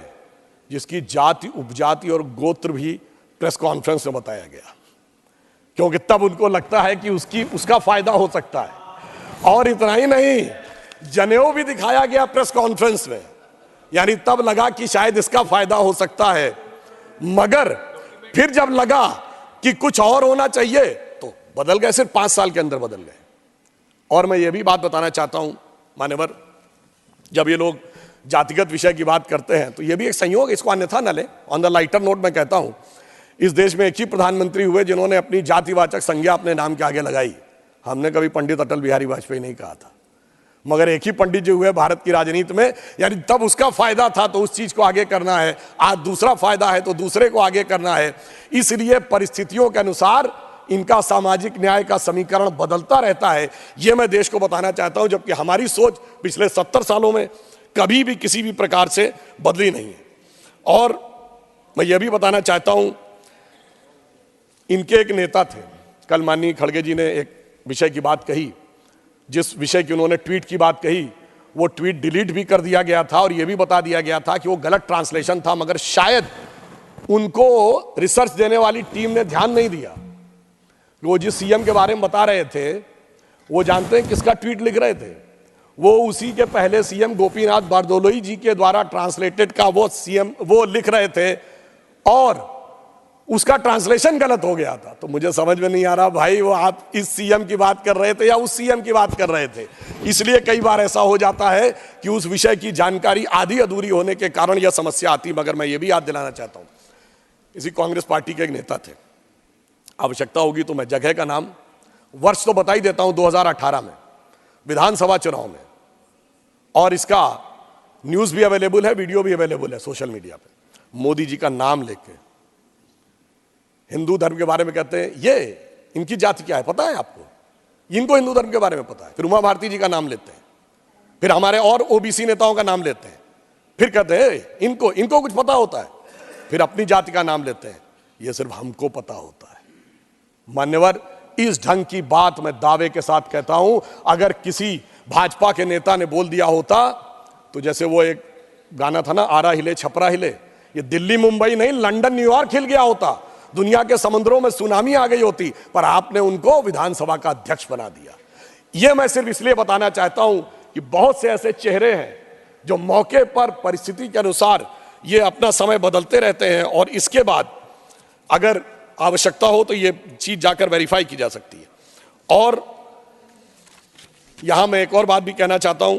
जिसकी जाति, उपजाति और गोत्र भी प्रेस कॉन्फ्रेंस में बताया गया, क्योंकि तब उनको लगता है कि उसका फायदा हो सकता है। और इतना ही नहीं, जनेऊ भी दिखाया गया प्रेस कॉन्फ्रेंस में, यानी तब लगा कि शायद इसका फायदा हो सकता है, मगर फिर जब लगा कि कुछ और होना चाहिए तो बदल गए। सिर्फ 5 साल के अंदर बदल गए। और मैं ये भी बात बताना चाहता हूं मान्यवर, जब ये लोग जातिगत विषय की बात करते हैं तो ये भी एक संयोग, इसको अन्यथा न लें। ऑन द लाइटर नोट मैं कहता हूं, इस देश में एक ही प्रधानमंत्री हुए जिन्होंने अपनी जातिवाचक संज्ञा अपने नाम के आगे लगाई। हमने कभी पंडित अटल बिहारी वाजपेयी नहीं कहा था, मगर एक ही पंडित जी हुए भारत की राजनीति में, यानी तब उसका फायदा था तो उस चीज को आगे करना है, आज दूसरा फायदा है तो दूसरे को आगे करना है। इसलिए परिस्थितियों के अनुसार इनका सामाजिक न्याय का समीकरण बदलता रहता है, यह मैं देश को बताना चाहता हूं। जबकि हमारी सोच पिछले 70 सालों में कभी भी किसी भी प्रकार से बदली नहीं है। और मैं यह भी बताना चाहता हूं, इनके एक नेता थे, कल माननीय खड़गे जी ने एक विषय की बात कही, जिस विषय की उन्होंने ट्वीट की बात कही, वो ट्वीट डिलीट भी कर दिया गया था और यह भी बता दिया गया था कि वो गलत ट्रांसलेशन था, मगर शायद उनको रिसर्च देने वाली टीम ने ध्यान नहीं दिया। वो जिस सीएम के बारे में बता रहे थे, वो जानते हैं किसका ट्वीट लिख रहे थे? वो उसी के पहले सीएम गोपीनाथ बारदोलोई जी के द्वारा ट्रांसलेटेड का वो सीएम वो लिख रहे थे और उसका ट्रांसलेशन गलत हो गया था। तो मुझे समझ में नहीं आ रहा भाई, वो आप इस सीएम की बात कर रहे थे या उस सीएम की बात कर रहे थे? इसलिए कई बार ऐसा हो जाता है कि उस विषय की जानकारी आधी अधूरी होने के कारण यह समस्या आती। मगर मैं ये भी याद दिलाना चाहता हूं, इसी कांग्रेस पार्टी के एक नेता थे, आवश्यकता होगी तो मैं जगह का नाम, वर्ष तो बता ही देता हूं, 2018 में विधानसभा चुनाव में, और इसका न्यूज भी अवेलेबल है, वीडियो भी अवेलेबल है सोशल मीडिया पे। मोदी जी का नाम लेके हिंदू धर्म के बारे में कहते हैं, ये इनकी जाति क्या है पता है आपको? इनको हिंदू धर्म के बारे में पता है। फिर उमा भारती जी का नाम लेते हैं, फिर हमारे और ओबीसी नेताओं का नाम लेते हैं, फिर कहते हैं इनको कुछ पता होता है, फिर अपनी जाति का नाम लेते हैं, ये सिर्फ हमको पता होता है। मान्यवर, इस ढंग की बात मैं दावे के साथ कहता हूं, अगर किसी भाजपा के नेता ने बोल दिया होता तो जैसे वो एक गाना था ना, आरा हिले छपरा हिले, ये दिल्ली मुंबई नहीं लंदन न्यूयॉर्क हिल गया होता, दुनिया के समुद्रों में सुनामी आ गई होती, पर आपने उनको विधानसभा का अध्यक्ष बना दिया। यह मैं सिर्फ इसलिए बताना चाहता हूं कि बहुत से ऐसे चेहरे हैं जो मौके पर परिस्थिति के अनुसार ये अपना समय बदलते रहते हैं और इसके बाद अगर आवश्यकता हो तो ये चीज जाकर वेरीफाई की जा सकती है। और यहां मैं एक और बात भी कहना चाहता हूं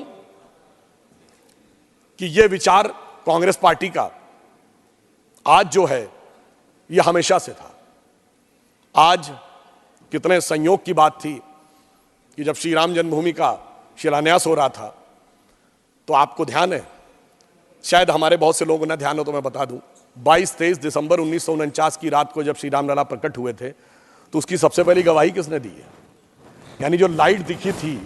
कि यह विचार कांग्रेस पार्टी का आज जो है यह हमेशा से था। आज कितने संयोग की बात थी कि जब श्री राम जन्मभूमि का शिलान्यास हो रहा था, तो आपको ध्यान है, शायद हमारे बहुत से लोगों ने ध्यान हो तो मैं बता दूं, 22-23 दिसंबर 1949 की रात को जब श्री राम लला प्रकट हुए थे, तो उसकी सबसे पहली गवाही किसने दी है? यानी जो लाइट दिखी थी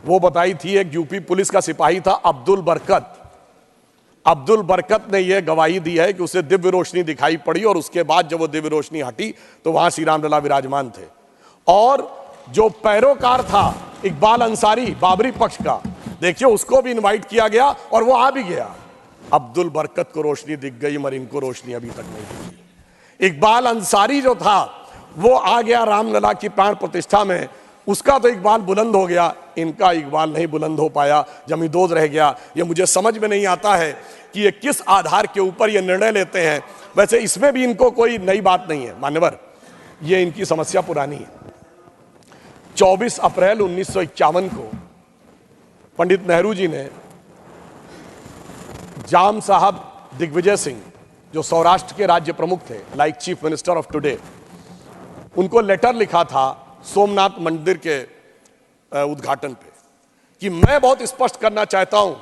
वो बताई थी एक यूपी पुलिस का सिपाही था अब्दुल बरकत। अब्दुल बरकत ने यह गवाही दी है कि उसे दिव्य रोशनी दिखाई पड़ी और उसके बाद जब वो दिव्य रोशनी हटी तो वहां श्री राम लला विराजमान थे। और जो पैरोकार था इकबाल अंसारी बाबरी पक्ष का, देखिए उसको भी इनवाइट किया गया और वो आ भी गया। अब्दुल बरकत को रोशनी दिख गई मगर इनको रोशनी अभी तक नहीं दिखी। इकबाल अंसारी जो था वो आ गया रामलला की प्राण प्रतिष्ठा में, उसका तो इकबाल बुलंद हो गया, इनका इकबाल नहीं बुलंद हो पाया, जमींदोज रह गया। ये मुझे समझ में नहीं आता है कि ये किस आधार के ऊपर ये निर्णय लेते हैं। वैसे इसमें भी इनको कोई नई बात नहीं है मान्यवर, ये इनकी समस्या पुरानी है। 24 अप्रैल 1951 को पंडित नेहरू जी ने जाम साहब दिग्विजय सिंह, जो सौराष्ट्र के राज्य प्रमुख थे, like chief minister of today, उनको लेटर लिखा था सोमनाथ मंदिर के उद्घाटन पे कि मैं बहुत स्पष्ट करना चाहता हूं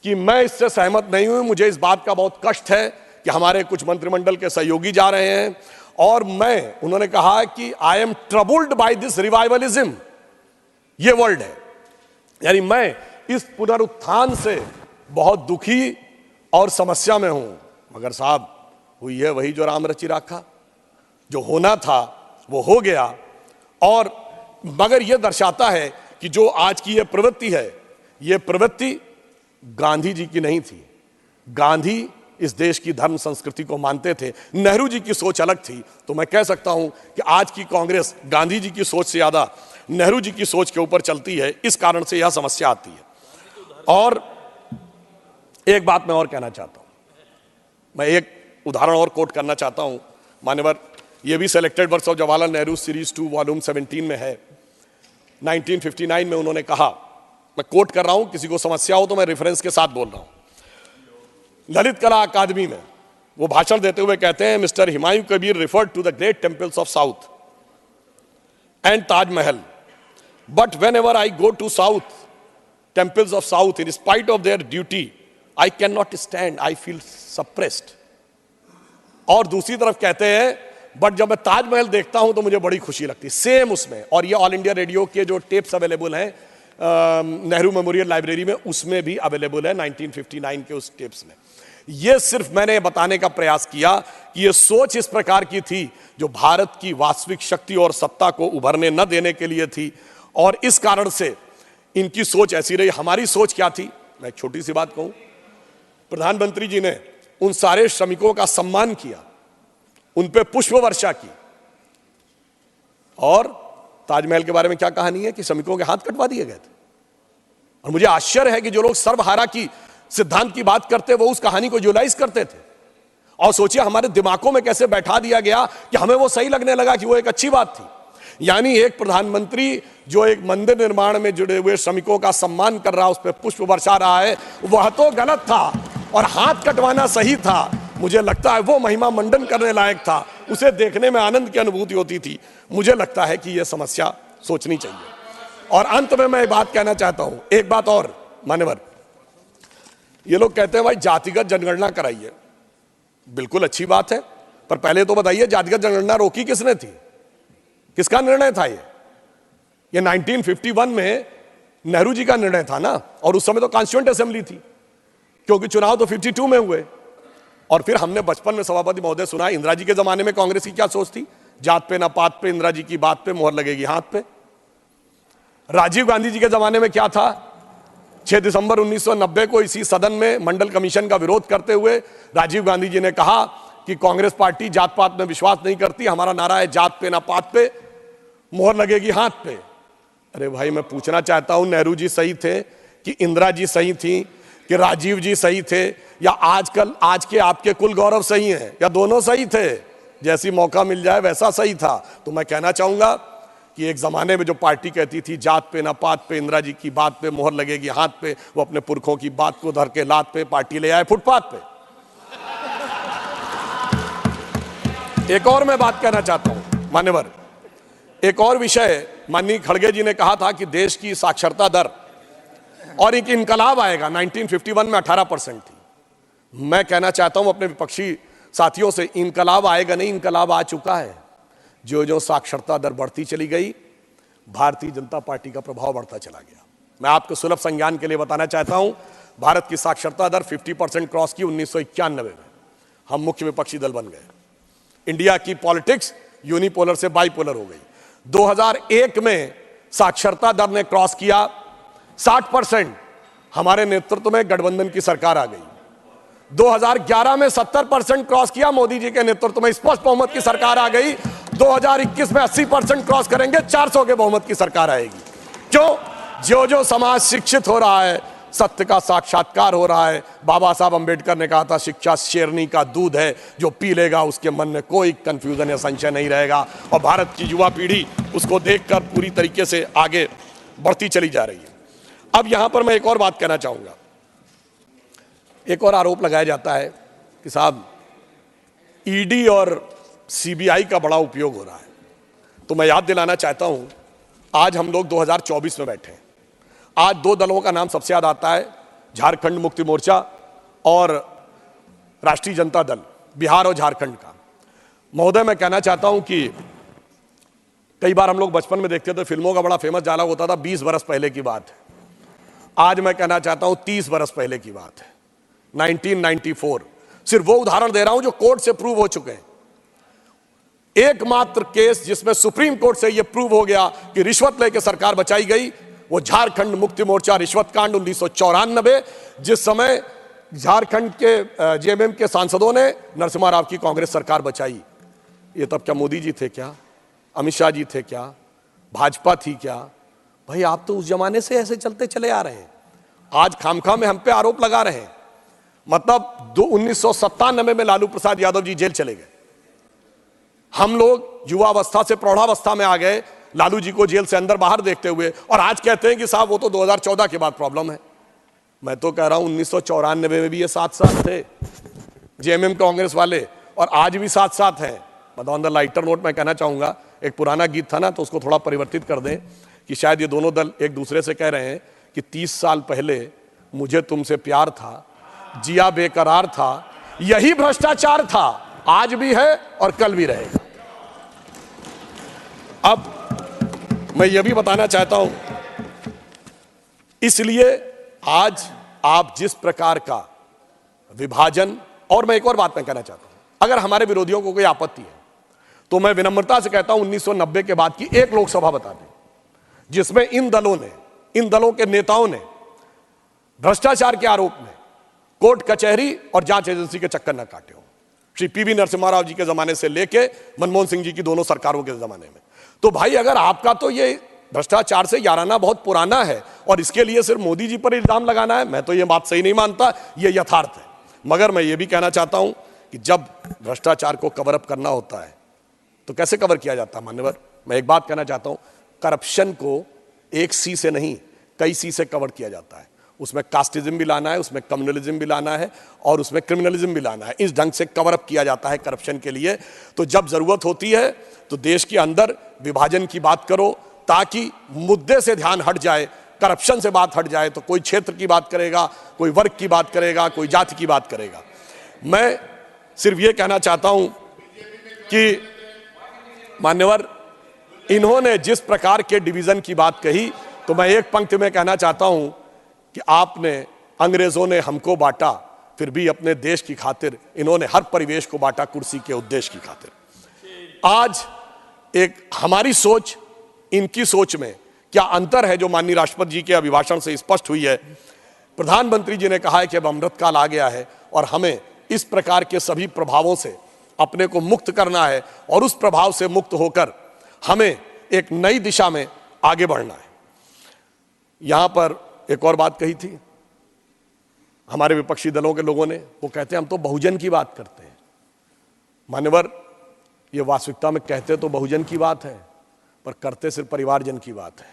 कि मैं इससे सहमत नहीं हूं। मुझे इस बात का बहुत कष्ट है कि हमारे कुछ मंत्रिमंडल के सहयोगी जा रहे हैं और उन्होंने कहा कि I am troubled by this revivalism, ये वर्ड है, यानी मैं इस पुनरुत्थान से बहुत दुखी और समस्या में हूं। मगर साहब हुई है वही जो राम रचि राखा, जो होना था वो हो गया। और मगर यह दर्शाता है कि जो आज की यह प्रवृत्ति है, यह प्रवृत्ति गांधी जी की नहीं थी। गांधी इस देश की धर्म संस्कृति को मानते थे, नेहरू जी की सोच अलग थी। तो मैं कह सकता हूं कि आज की कांग्रेस गांधी जी की सोच से ज्यादा नेहरू जी की सोच के ऊपर चलती है, इस कारण से यह समस्या आती है। और एक बात मैं और कहना चाहता हूं, मैं एक उदाहरण और कोट करना चाहता हूं मान्यवर, यह भी selected works of Jawaharlal Nehru series 2 volume 17 में है। 1959 में उन्होंने कहा, मैं कोट कर रहा हूं, किसी को समस्या हो तो मैं रेफरेंस के साथ बोल रहा हूं। ललित कला अकादमी में वो भाषण देते हुए कहते हैं, mister Humayun Kabir referred to the great temples of south and Taj Mahal, but whenever I go to south temples of south in spite of their duty I can not stand, I feel suppressed. और दूसरी तरफ कहते हैं, बट जब मैं ताजमहल देखता हूं तो मुझे बड़ी खुशी लगती है। सेम उसमें, और ये ऑल इंडिया रेडियो के जो टेप्स अवेलेबल हैं नेहरू मेमोरियल लाइब्रेरी में, उसमें भी अवेलेबल है 1959 के उस टेप्स में। यह सिर्फ मैंने बताने का प्रयास किया कि यह सोच इस प्रकार की थी जो भारत की वास्तविक शक्ति और सत्ता को उभरने न देने के लिए थी, और इस कारण से इनकी सोच ऐसी रही। हमारी सोच क्या थी, मैं एक छोटी सी बात कहूं। प्रधानमंत्री जी ने उन सारे श्रमिकों का सम्मान किया, उन पे पुष्प वर्षा की, और ताजमहल के बारे में क्या कहानी है कि श्रमिकों के हाथ कटवा दिए गए थे। और मुझे आश्चर्य है कि जो लोग सर्वहारा की सिद्धांत की बात करते वो उस कहानी को यूटिलाइज करते थे, और सोचिए हमारे दिमागों में कैसे बैठा दिया गया कि हमें वो सही लगने लगा कि वो एक अच्छी बात थी। यानी एक प्रधानमंत्री जो एक मंदिर निर्माण में जुड़े हुए श्रमिकों का सम्मान कर रहा, उस पर पुष्प बरसा रहा है, वह तो गलत था, और हाथ कटवाना सही था। मुझे लगता है वो महिमा मंडन करने लायक था, उसे देखने में आनंद की अनुभूति होती थी। मुझे लगता है कि यह समस्या सोचनी चाहिए। और अंत में मैं एक बात कहना चाहता हूं, एक बात और मान्यवर, ये लोग कहते हैं भाई जातिगत जनगणना कराइए, बिल्कुल अच्छी बात है, पर पहले तो बताइए जातिगत जनगणना रोकी किसने थी, किसका निर्णय था ये 1951 में नेहरू जी का निर्णय था ना, और उस समय तो कॉन्स्टिट्यूएंट असेंबली थी, क्योंकि चुनाव तो 52 में हुए। और फिर हमने बचपन में सभापति महोदय सुना, इंदिरा जी के जमाने में कांग्रेस की क्या सोच थी, जात पे ना पात पे, इंदिरा जी की बात पे मोहर लगेगी हाथ पे। राजीव गांधी जी के जमाने में क्या था, 6 दिसंबर 1990 को इसी सदन में मंडल कमीशन का विरोध करते हुए राजीव गांधी जी ने कहा कि कांग्रेस पार्टी जात पात में विश्वास नहीं करती, हमारा नारा है जात पे ना पात पे, मोहर लगेगी हाथ पे। अरे भाई, मैं पूछना चाहता हूं, नेहरू जी सही थे कि इंदिरा जी सही थी कि राजीव जी सही थे, या आज के आपके कुल गौरव सही हैं, या दोनों सही थे? जैसी मौका मिल जाए वैसा सही था। तो मैं कहना चाहूंगा कि एक जमाने में जो पार्टी कहती थी जात पे ना पात पे, इंदिरा जी की बात पे मोहर लगेगी हाथ पे, वो अपने पुरखों की बात को धर के लात पे पार्टी ले आए फुटपाथ पे। एक और मैं बात कहना चाहता हूं मान्यवर, एक और विषय, माननीय खड़गे जी ने कहा था कि देश की साक्षरता दर और एक इनकलाब आएगा, 1951 में 18% थी। मैं कहना चाहता हूं अपने विपक्षी साथियों से, इनकलाब आएगा नहीं, इनकलाब आ चुका है। जो जो साक्षरता दर बढ़ती चली गई, भारतीय जनता पार्टी का प्रभाव बढ़ता चला गया। मैं आपको सुलभ संज्ञान के लिए बताना चाहता हूं, भारत की साक्षरता दर 50% क्रॉस की 1991 में, हम मुख्य विपक्षी दल बन गए। इंडिया की पॉलिटिक्स यूनिपोलर से बाइपोलर हो गई। 2001 में साक्षरता दर ने क्रॉस किया 60%, हमारे नेतृत्व में गठबंधन की सरकार आ गई। 2011 में 70% क्रॉस किया, मोदी जी के नेतृत्व में स्पष्ट बहुमत की सरकार आ गई। 2021 में 80% क्रॉस करेंगे, 400 के बहुमत की सरकार आएगी। क्यों? जो जो समाज शिक्षित हो रहा है, सत्य का साक्षात्कार हो रहा है। बाबा साहब अंबेडकर ने कहा था, शिक्षा शेरनी का दूध है, जो पी लेगा उसके मन में कोई कंफ्यूजन या संशय नहीं रहेगा। और भारत की युवा पीढ़ी उसको देखकर पूरी तरीके से आगे बढ़ती चली जा रही है। अब यहां पर मैं एक और बात कहना चाहूंगा। एक और आरोप लगाया जाता है कि साहब ईडी और सीबीआई का बड़ा उपयोग हो रहा है। तो मैं याद दिलाना चाहता हूं, आज हम लोग 2024 में बैठे हैं। आज दो दलों का नाम सबसे याद आता है, झारखंड मुक्ति मोर्चा और राष्ट्रीय जनता दल, बिहार और झारखंड का। महोदय, मैं कहना चाहता हूं कि कई बार हम लोग बचपन में देखते थे, फिल्मों का बड़ा फेमस डायलॉग होता था, 20 बरस पहले की बात है। आज मैं कहना चाहता हूं 30 बरस पहले की बात है, 1994। सिर्फ वो उदाहरण दे रहा हूं जो कोर्ट से प्रूव हो चुके हैं। एकमात्र केस जिसमें सुप्रीम कोर्ट से यह प्रूव हो गया कि रिश्वत लेकर सरकार बचाई गई, वो झारखंड मुक्ति मोर्चा रिश्वत कांड 1994, जिस समय झारखंड के जेएमएम के सांसदों ने नरसिम्हा राव की कांग्रेस सरकार बचाई। ये तब क्या मोदी जी थे क्या, अमित शाह जी थे क्या, भाजपा थी क्या? भाई, आप तो उस जमाने से ऐसे चलते चले आ रहे हैं, आज खामखा में हम पे आरोप लगा रहे हैं। मतलब 1997 में लालू प्रसाद यादव जी जेल चले गए, हम लोग युवावस्था से प्रौढ़ावस्था में आ गए लालू जी को जेल से अंदर बाहर देखते हुए, और आज कहते हैं कि साहब वो तो 2014 के बाद प्रॉब्लम है। मैं तो कह रहा हूं 1994 में भी ये साथ साथ थे जेएमएम कांग्रेस वाले, और आज भी साथ साथ हैं। ऑन द लाइटर नोट मैं कहना चाहूंगा, एक पुराना गीत था ना, तो उसको थोड़ा परिवर्तित कर दें कि शायद ये दोनों दल एक दूसरे से कह रहे हैं कि 30 साल पहले मुझे तुमसे प्यार था, जिया बेकरार था, यही भ्रष्टाचार था, आज भी है और कल भी रहेगा। अब मैं यह भी बताना चाहता हूं, इसलिए आज आप जिस प्रकार का विभाजन। और मैं एक और बात मैं कहना चाहता हूं, अगर हमारे विरोधियों को कोई आपत्ति है तो मैं विनम्रता से कहता हूं 1990 के बाद की एक लोकसभा बता दें जिसमें इन दलों के नेताओं ने भ्रष्टाचार के आरोप में कोर्ट कचहरी और जांच एजेंसी के चक्कर न काटे हो। श्री पीवी नरसिम्हा राव जी के जमाने से लेके मनमोहन सिंह जी की दोनों सरकारों के जमाने में। तो भाई अगर आपका तो ये भ्रष्टाचार से याराना बहुत पुराना है और इसके लिए सिर्फ मोदी जी पर इल्जाम लगाना है, मैं तो ये बात सही नहीं मानता, ये यथार्थ है। मगर मैं ये भी कहना चाहता हूं कि जब भ्रष्टाचार को कवर अप करना होता है तो कैसे कवर किया जाता है मान्यवर? मैं एक बात कहना चाहता हूं, करप्शन को एक सी से नहीं कई सी से कवर किया जाता है। उसमें कास्टिज्म भी लाना है, उसमें कम्युनलिज्म भी लाना है और उसमें क्रिमिनलिज्म भी लाना है। इस ढंग से कवर अप किया जाता है करप्शन के लिए। तो जब जरूरत होती है तो देश के अंदर विभाजन की बात करो ताकि मुद्दे से ध्यान हट जाए, करप्शन से बात हट जाए। तो कोई क्षेत्र की बात करेगा, कोई वर्ग की बात करेगा, कोई जाति की बात करेगा। मैं सिर्फ ये कहना चाहता हूं कि मान्यवर, इन्होंने जिस प्रकार के डिवीजन की बात कही तो मैं एक पंक्ति में कहना चाहता हूं कि आपने, अंग्रेजों ने हमको बांटा, फिर भी अपने देश की खातिर इन्होंने हर परिवेश को बांटा कुर्सी के उद्देश्य की खातिर। आज एक हमारी सोच इनकी सोच में क्या अंतर है जो माननीय राष्ट्रपति जी के अभिभाषण से स्पष्ट हुई है। प्रधानमंत्री जी ने कहा है कि अब अमृतकाल आ गया है और हमें इस प्रकार के सभी प्रभावों से अपने को मुक्त करना है और उस प्रभाव से मुक्त होकर हमें एक नई दिशा में आगे बढ़ना है। यहां पर एक और बात कही थी हमारे विपक्षी दलों के लोगों ने, वो कहते हैं हम तो बहुजन की बात करते हैं। मान्यवर, ये वास्तविकता में कहते तो बहुजन की बात है पर करते सिर्फ परिवारजन की बात है।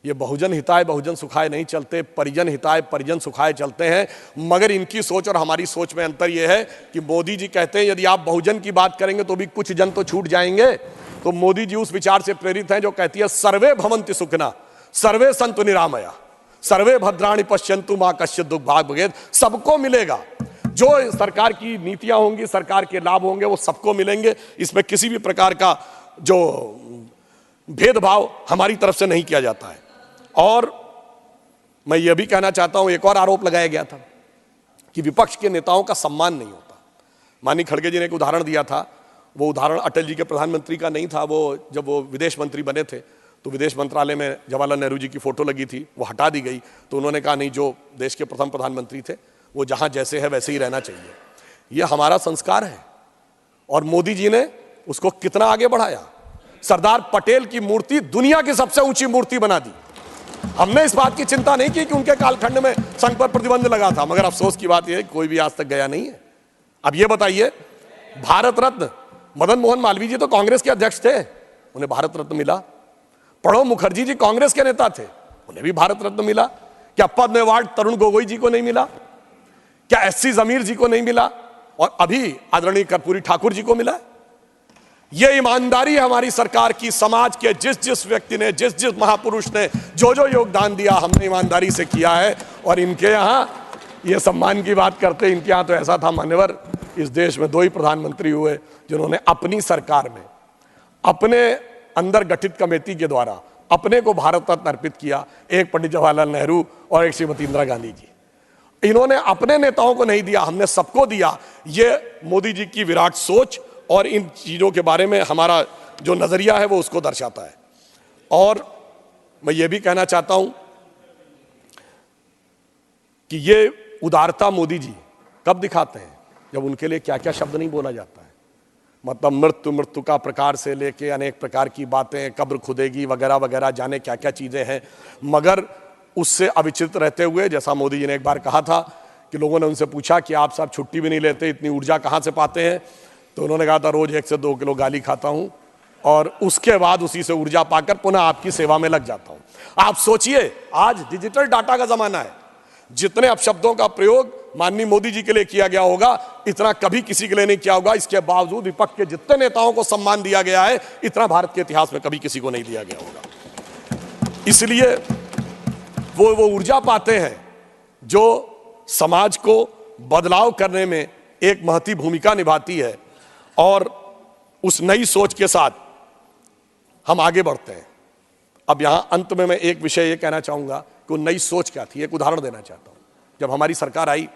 ये बहुजन हिताय बहुजन सुखाय नहीं चलते, परिजन हिताय परिजन सुखाय चलते हैं। मगर इनकी सोच और हमारी सोच में अंतर यह है कि मोदी जी कहते हैं यदि आप बहुजन की बात करेंगे तो भी कुछ जन तो छूट जाएंगे। तो मोदी जी उस विचार से प्रेरित हैं जो कहती है सर्वे भवन्ति सुखिनः सर्वे सन्तु निरामया सर्वे भद्राणि पश्यन्तु मा कश्चित् दुःख भाग् भवेत्। सबको मिलेगा, जो सरकार की नीतियां होंगी, सरकार के लाभ होंगे, वो सबको मिलेंगे। इसमें किसी भी प्रकार का जो भेदभाव हमारी तरफ से नहीं किया जाता है। और मैं यह भी कहना चाहता हूं, एक और आरोप लगाया गया था कि विपक्ष के नेताओं का सम्मान नहीं होता। माननीय खड़गे जी ने एक उदाहरण दिया था, वो उदाहरण अटल जी के प्रधानमंत्री का नहीं था। वो जब वो विदेश मंत्री बने थे तो विदेश मंत्रालय में जवाहरलाल नेहरू जी की फोटो लगी थी, वो हटा दी गई। तो उन्होंने कहा नहीं, जो देश के प्रथम प्रधानमंत्री थे वो जहां जैसे है वैसे ही रहना चाहिए। ये हमारा संस्कार है और मोदी जी ने उसको कितना आगे बढ़ाया। सरदार पटेल की मूर्ति दुनिया की सबसे ऊंची मूर्ति बना दी। हमने इस बात की चिंता नहीं की कि उनके कालखंड में संघ पर प्रतिबंध लगा था, मगर अफसोस की बात यह है कोई भी आज तक गया नहीं है। अब यह बताइए, भारत रत्न मदन मोहन मालवीय जी तो कांग्रेस के अध्यक्ष थे, उन्हें भारत रत्न मिला। प्रणब मुखर्जी जी कांग्रेस के नेता थे, उन्हें भी भारत रत्न मिला। क्या पद्म अवार्ड तरुण गोगोई जी को नहीं मिला? क्या एससी जमीर जी को नहीं मिला? और अभी आदरणीय कर्पूरी ठाकुर जी को मिला। यह ईमानदारी है हमारी सरकार की। समाज के जिस जिस व्यक्ति ने, जिस जिस महापुरुष ने जो जो योगदान दिया, हमने ईमानदारी से किया है। और इनके यहां ये सम्मान की बात करते, इनके यहां तो ऐसा था मान्यवर, इस देश में 2 ही प्रधानमंत्री हुए जिन्होंने अपनी सरकार में अपने अंदर गठित कमेटी के द्वारा अपने को भारत रत्न अर्पित किया। एक पंडित जवाहरलाल नेहरू और एक श्रीमती इंदिरा गांधी जी। इन्होंने अपने नेताओं को नहीं दिया, हमने सबको दिया। ये मोदी जी की विराट सोच और इन चीजों के बारे में हमारा जो नजरिया है वो उसको दर्शाता है। और मैं ये भी कहना चाहता हूं कि ये उदारता मोदी जी कब दिखाते हैं, जब उनके लिए क्या क्या शब्द नहीं बोला जाता है। मतलब मृत्यु का प्रकार से लेके अनेक प्रकार की बातें, कब्र खुदेगी वगैरह वगैरह, जाने क्या क्या चीजें हैं। मगर उससे अविचलित रहते हुए, जैसा मोदी जी ने एक बार कहा था कि लोगों ने उनसे पूछा कि आप साहब छुट्टी भी नहीं लेते, इतनी ऊर्जा कहां से पाते हैं? तो उन्होंने कहा था रोज 1 से 2 किलो गाली खाता हूं और उसके बाद उसी से ऊर्जा पाकर पुनः आपकी सेवा में लग जाता हूं। आप सोचिए, आज डिजिटल डाटा का जमाना है। जितने अपशब्दों का प्रयोग माननीय मोदी जी के लिए किया गया होगा, इतना कभी किसी के लिए नहीं किया होगा। इसके बावजूद विपक्ष के जितने नेताओं को सम्मान दिया गया है, इतना भारत के इतिहास में कभी किसी को नहीं दिया गया होगा। इसलिए वो ऊर्जा पाते हैं जो समाज को बदलाव करने में एक महती भूमिका निभाती है। और उस नई सोच के साथ हम आगे बढ़ते हैं। अब यहां अंत में मैं एक विषय ये कहना चाहूंगा कि वो नई सोच क्या थी, एक उदाहरण देना चाहता हूं। जब हमारी सरकार आई,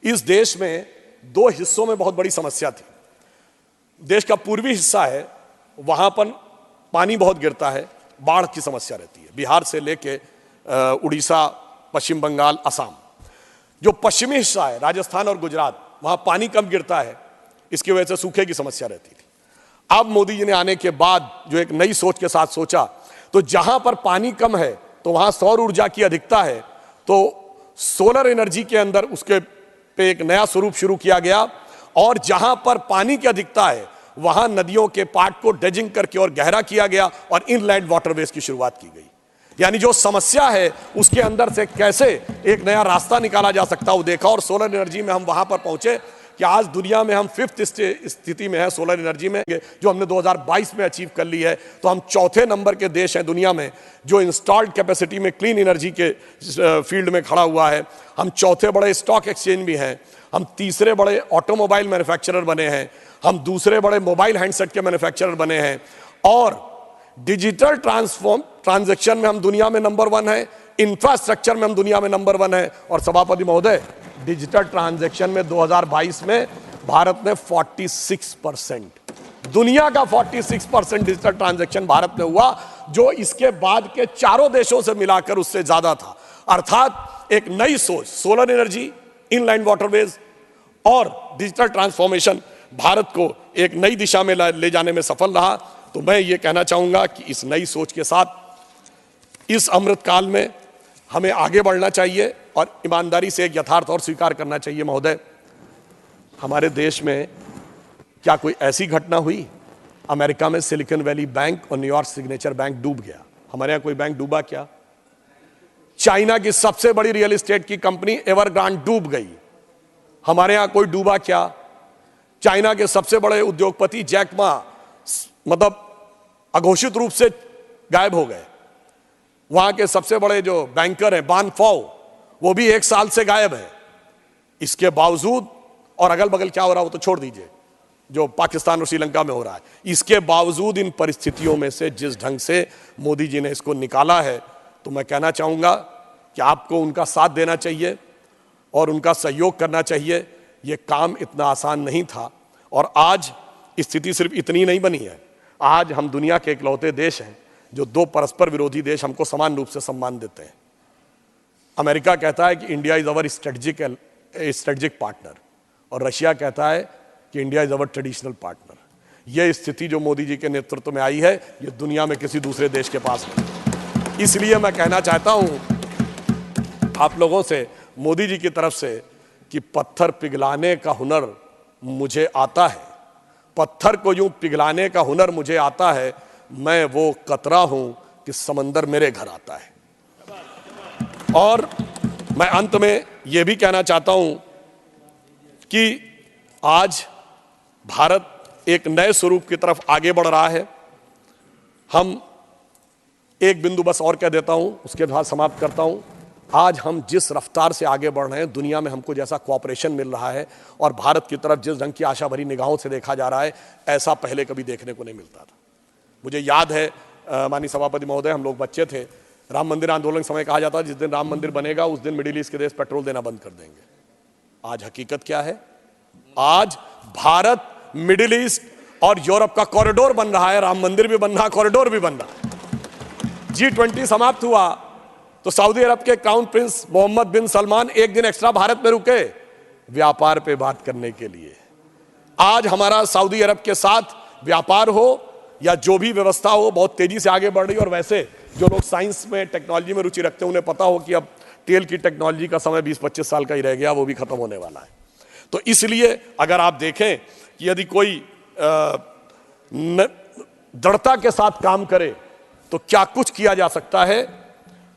इस देश में दो हिस्सों में बहुत बड़ी समस्या थी। देश का पूर्वी हिस्सा है, वहां पर पानी बहुत गिरता है, बाढ़ की समस्या रहती है, बिहार से लेके उड़ीसा, पश्चिम बंगाल, असम। जो पश्चिमी हिस्सा है, राजस्थान और गुजरात, वहां पानी कम गिरता है, इसकी वजह से सूखे की समस्या रहती थी। अब मोदी जी ने आने के बाद जो एक नई सोच के साथ सोचा, तो जहां पर पानी कम है तो वहां सौर ऊर्जा की अधिकता है, तो सोलर एनर्जी के अंदर उसके पे एक नया स्वरूप शुरू किया गया। और जहां पर पानी की अधिकता है वहां नदियों के पाट को ड्रेजिंग करके और गहरा किया गया और इनलैंड वाटरवेज की शुरुआत की गई। यानी जो समस्या है उसके अंदर से कैसे एक नया रास्ता निकाला जा सकता है वो देखा, और सोलर एनर्जी में हम वहां पर पहुंचे कि आज दुनिया में हम 5th स्थिति में है सोलर एनर्जी में, जो हमने 2022 में अचीव कर ली है। तो हम 4थे नंबर के देश हैं दुनिया में जो इंस्टॉल्ड कैपेसिटी में क्लीन एनर्जी के फील्ड में खड़ा हुआ है। हम 4थे बड़े स्टॉक एक्सचेंज भी हैं, हम 3रे बड़े ऑटोमोबाइल मैन्युफैक्चरर बने हैं, हम 2रे बड़े मोबाइल हैंडसेट के मैन्युफैक्चरर बने हैं, और डिजिटल ट्रांजैक्शन में हम दुनिया में नंबर 1 है, इंफ्रास्ट्रक्चर में हम दुनिया में नंबर 1 है। और सभापति महोदय, डिजिटल ट्रांजैक्शन में 2022 में भारत ने 46%, दुनिया का 46% डिजिटल ट्रांजैक्शन भारत में हुआ, जो इसके बाद के 4 देशों से मिलाकर उससे ज्यादा था। अर्थात एक नई सोच, सोलर एनर्जी, इनलैंड वाटरवेज और डिजिटल ट्रांसफॉर्मेशन भारत को एक नई दिशा में ले जाने में सफल रहा। तो मैं ये कहना चाहूंगा कि इस नई सोच के साथ इस अमृतकाल में हमें आगे बढ़ना चाहिए और ईमानदारी से एक यथार्थ और स्वीकार करना चाहिए। महोदय, हमारे देश में क्या कोई ऐसी घटना हुई? अमेरिका में सिलिकॉन वैली बैंक और न्यूयॉर्क सिग्नेचर बैंक डूब गया, हमारे यहां कोई बैंक डूबा क्या? चाइना की सबसे बड़ी रियल एस्टेट की कंपनी एवरग्रांड डूब गई, हमारे यहां कोई डूबा क्या? चाइना के सबसे बड़े उद्योगपति जैक मा मतलब अघोषित रूप से गायब हो गए। वहां के सबसे बड़े जो बैंकर हैं बान फाओ, वो भी 1 साल से गायब है। इसके बावजूद, और अगल बगल क्या हो रहा हो तो छोड़ दीजिए, जो पाकिस्तान और श्रीलंका में हो रहा है, इसके बावजूद इन परिस्थितियों में से जिस ढंग से मोदी जी ने इसको निकाला है, तो मैं कहना चाहूंगा कि आपको उनका साथ देना चाहिए और उनका सहयोग करना चाहिए। यह काम इतना आसान नहीं था, और आज स्थिति सिर्फ इतनी नहीं बनी है। आज हम दुनिया के इकलौते देश हैं जो 2 परस्पर विरोधी देश हमको समान रूप से सम्मान देते हैं। अमेरिका कहता है कि India is our strategic partner, और रशिया कहता है कि India is our traditional partner. यह स्थिति जो मोदी जी के नेतृत्व में आई है, यह दुनिया में किसी दूसरे देश के पास नहीं। इसलिए मैं कहना चाहता हूं आप लोगों से, मोदी जी की तरफ से, कि पत्थर पिघलाने का हुनर मुझे आता है, पत्थर को यूं पिघलाने का हुनर मुझे आता है, मैं वो कतरा हूं कि समंदर मेरे घर आता है। और मैं अंत में यह भी कहना चाहता हूं कि आज भारत एक नए स्वरूप की तरफ आगे बढ़ रहा है। हम एक बिंदु बस और कह देता हूं, उसके बाद समाप्त करता हूं। आज हम जिस रफ्तार से आगे बढ़ रहे हैं, दुनिया में हमको जैसा कोऑपरेशन मिल रहा है और भारत की तरफ जिस ढंग की आशा भरी निगाहों से देखा जा रहा है, ऐसा पहले कभी देखने को नहीं मिलता था। मुझे याद है माननीय सभापति महोदय, हम लोग बच्चे थे, राम मंदिर आंदोलन के समय कहा जाता जिस दिन राम मंदिर बनेगा उस दिन मिडिल ईस्ट के देश पेट्रोल देना बंद कर देंगे। आज हकीकत क्या है? आज भारत मिडिल ईस्ट और यूरोप का कॉरिडोर बन रहा है, राम मंदिर भी बन रहा, कॉरिडोर भी बन रहा है। G20 समाप्त हुआ तो सऊदी अरब के क्राउन प्रिंस मोहम्मद बिन सलमान एक दिन एक्स्ट्रा भारत में रुके व्यापार पे बात करने के लिए। आज हमारा सऊदी अरब के साथ व्यापार हो या जो भी व्यवस्था हो, बहुत तेजी से आगे बढ़ रही है। और वैसे जो लोग साइंस में, टेक्नोलॉजी में रुचि रखते हैं, उन्हें पता हो कि अब तेल की टेक्नोलॉजी का समय 20-25 साल का ही रह गया, वो भी खत्म होने वाला है। तो इसलिए अगर आप देखें कि यदि कोई दृढ़ता के साथ काम करे तो क्या कुछ किया जा सकता है,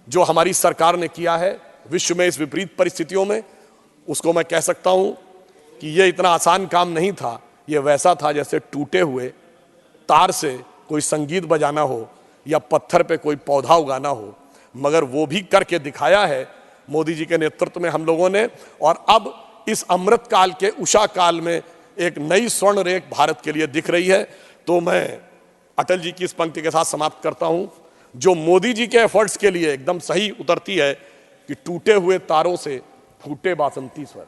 जो हमारी सरकार ने किया है विश्व में इस विपरीत परिस्थितियों में, उसको मैं कह सकता हूं कि यह इतना आसान काम नहीं था। यह वैसा था जैसे टूटे हुए तार से कोई संगीत बजाना हो या पत्थर पे कोई पौधा उगाना हो, मगर वो भी करके दिखाया है मोदी जी के नेतृत्व में हम लोगों ने। और अब इस अमृत काल के उषा काल में एक नई स्वर्ण रेख भारत के लिए दिख रही है। तो मैं अटल जी की इस पंक्ति के साथ समाप्त करता हूं, जो मोदी जी के एफर्ट्स के लिए एकदम सही उतरती है कि टूटे हुए तारों से फूटे बासंती स्वर।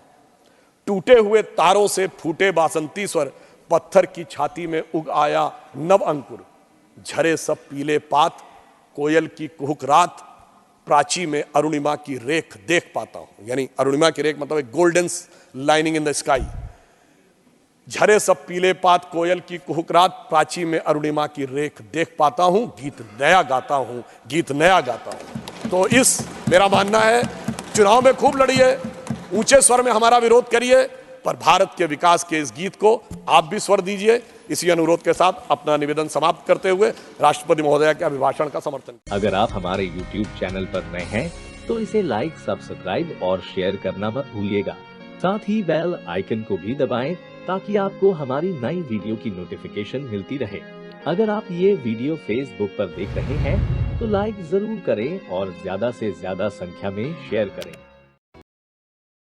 टूटे हुए तारों से फूटे बासंती स्वर, पत्थर की छाती में उग आया नव अंकुर, झरे सब पीले पात, कोयल की कुहुक रात, प्राची में अरुणिमा की रेख देख पाता हूं। यानी अरुणिमा की रेख मतलब एक golden lining in the sky. झरे सब पीले पात, कोयल की कुहुक रात, प्राची में अरुणिमा की रेख देख पाता हूं, गीत नया गाता हूं, गीत नया गाता हूं। तो इस मेरा मानना है, चुनाव में खूब लड़िए, ऊंचे स्वर में हमारा विरोध करिए, पर भारत के विकास के इस गीत को आप भी स्वर दीजिए। इसी अनुरोध के साथ अपना निवेदन समाप्त करते हुए राष्ट्रपति महोदया के अभिभाषण का समर्थन। अगर आप हमारे YouTube चैनल पर नए हैं तो इसे लाइक, सब्सक्राइब और शेयर करना मत भूलिएगा। साथ ही बेल आइकन को भी दबाएं ताकि आपको हमारी नई वीडियो की नोटिफिकेशन मिलती रहे। अगर आप ये वीडियो Facebook पर देख रहे हैं तो लाइक जरूर करें और ज्यादा से ज्यादा संख्या में शेयर करें।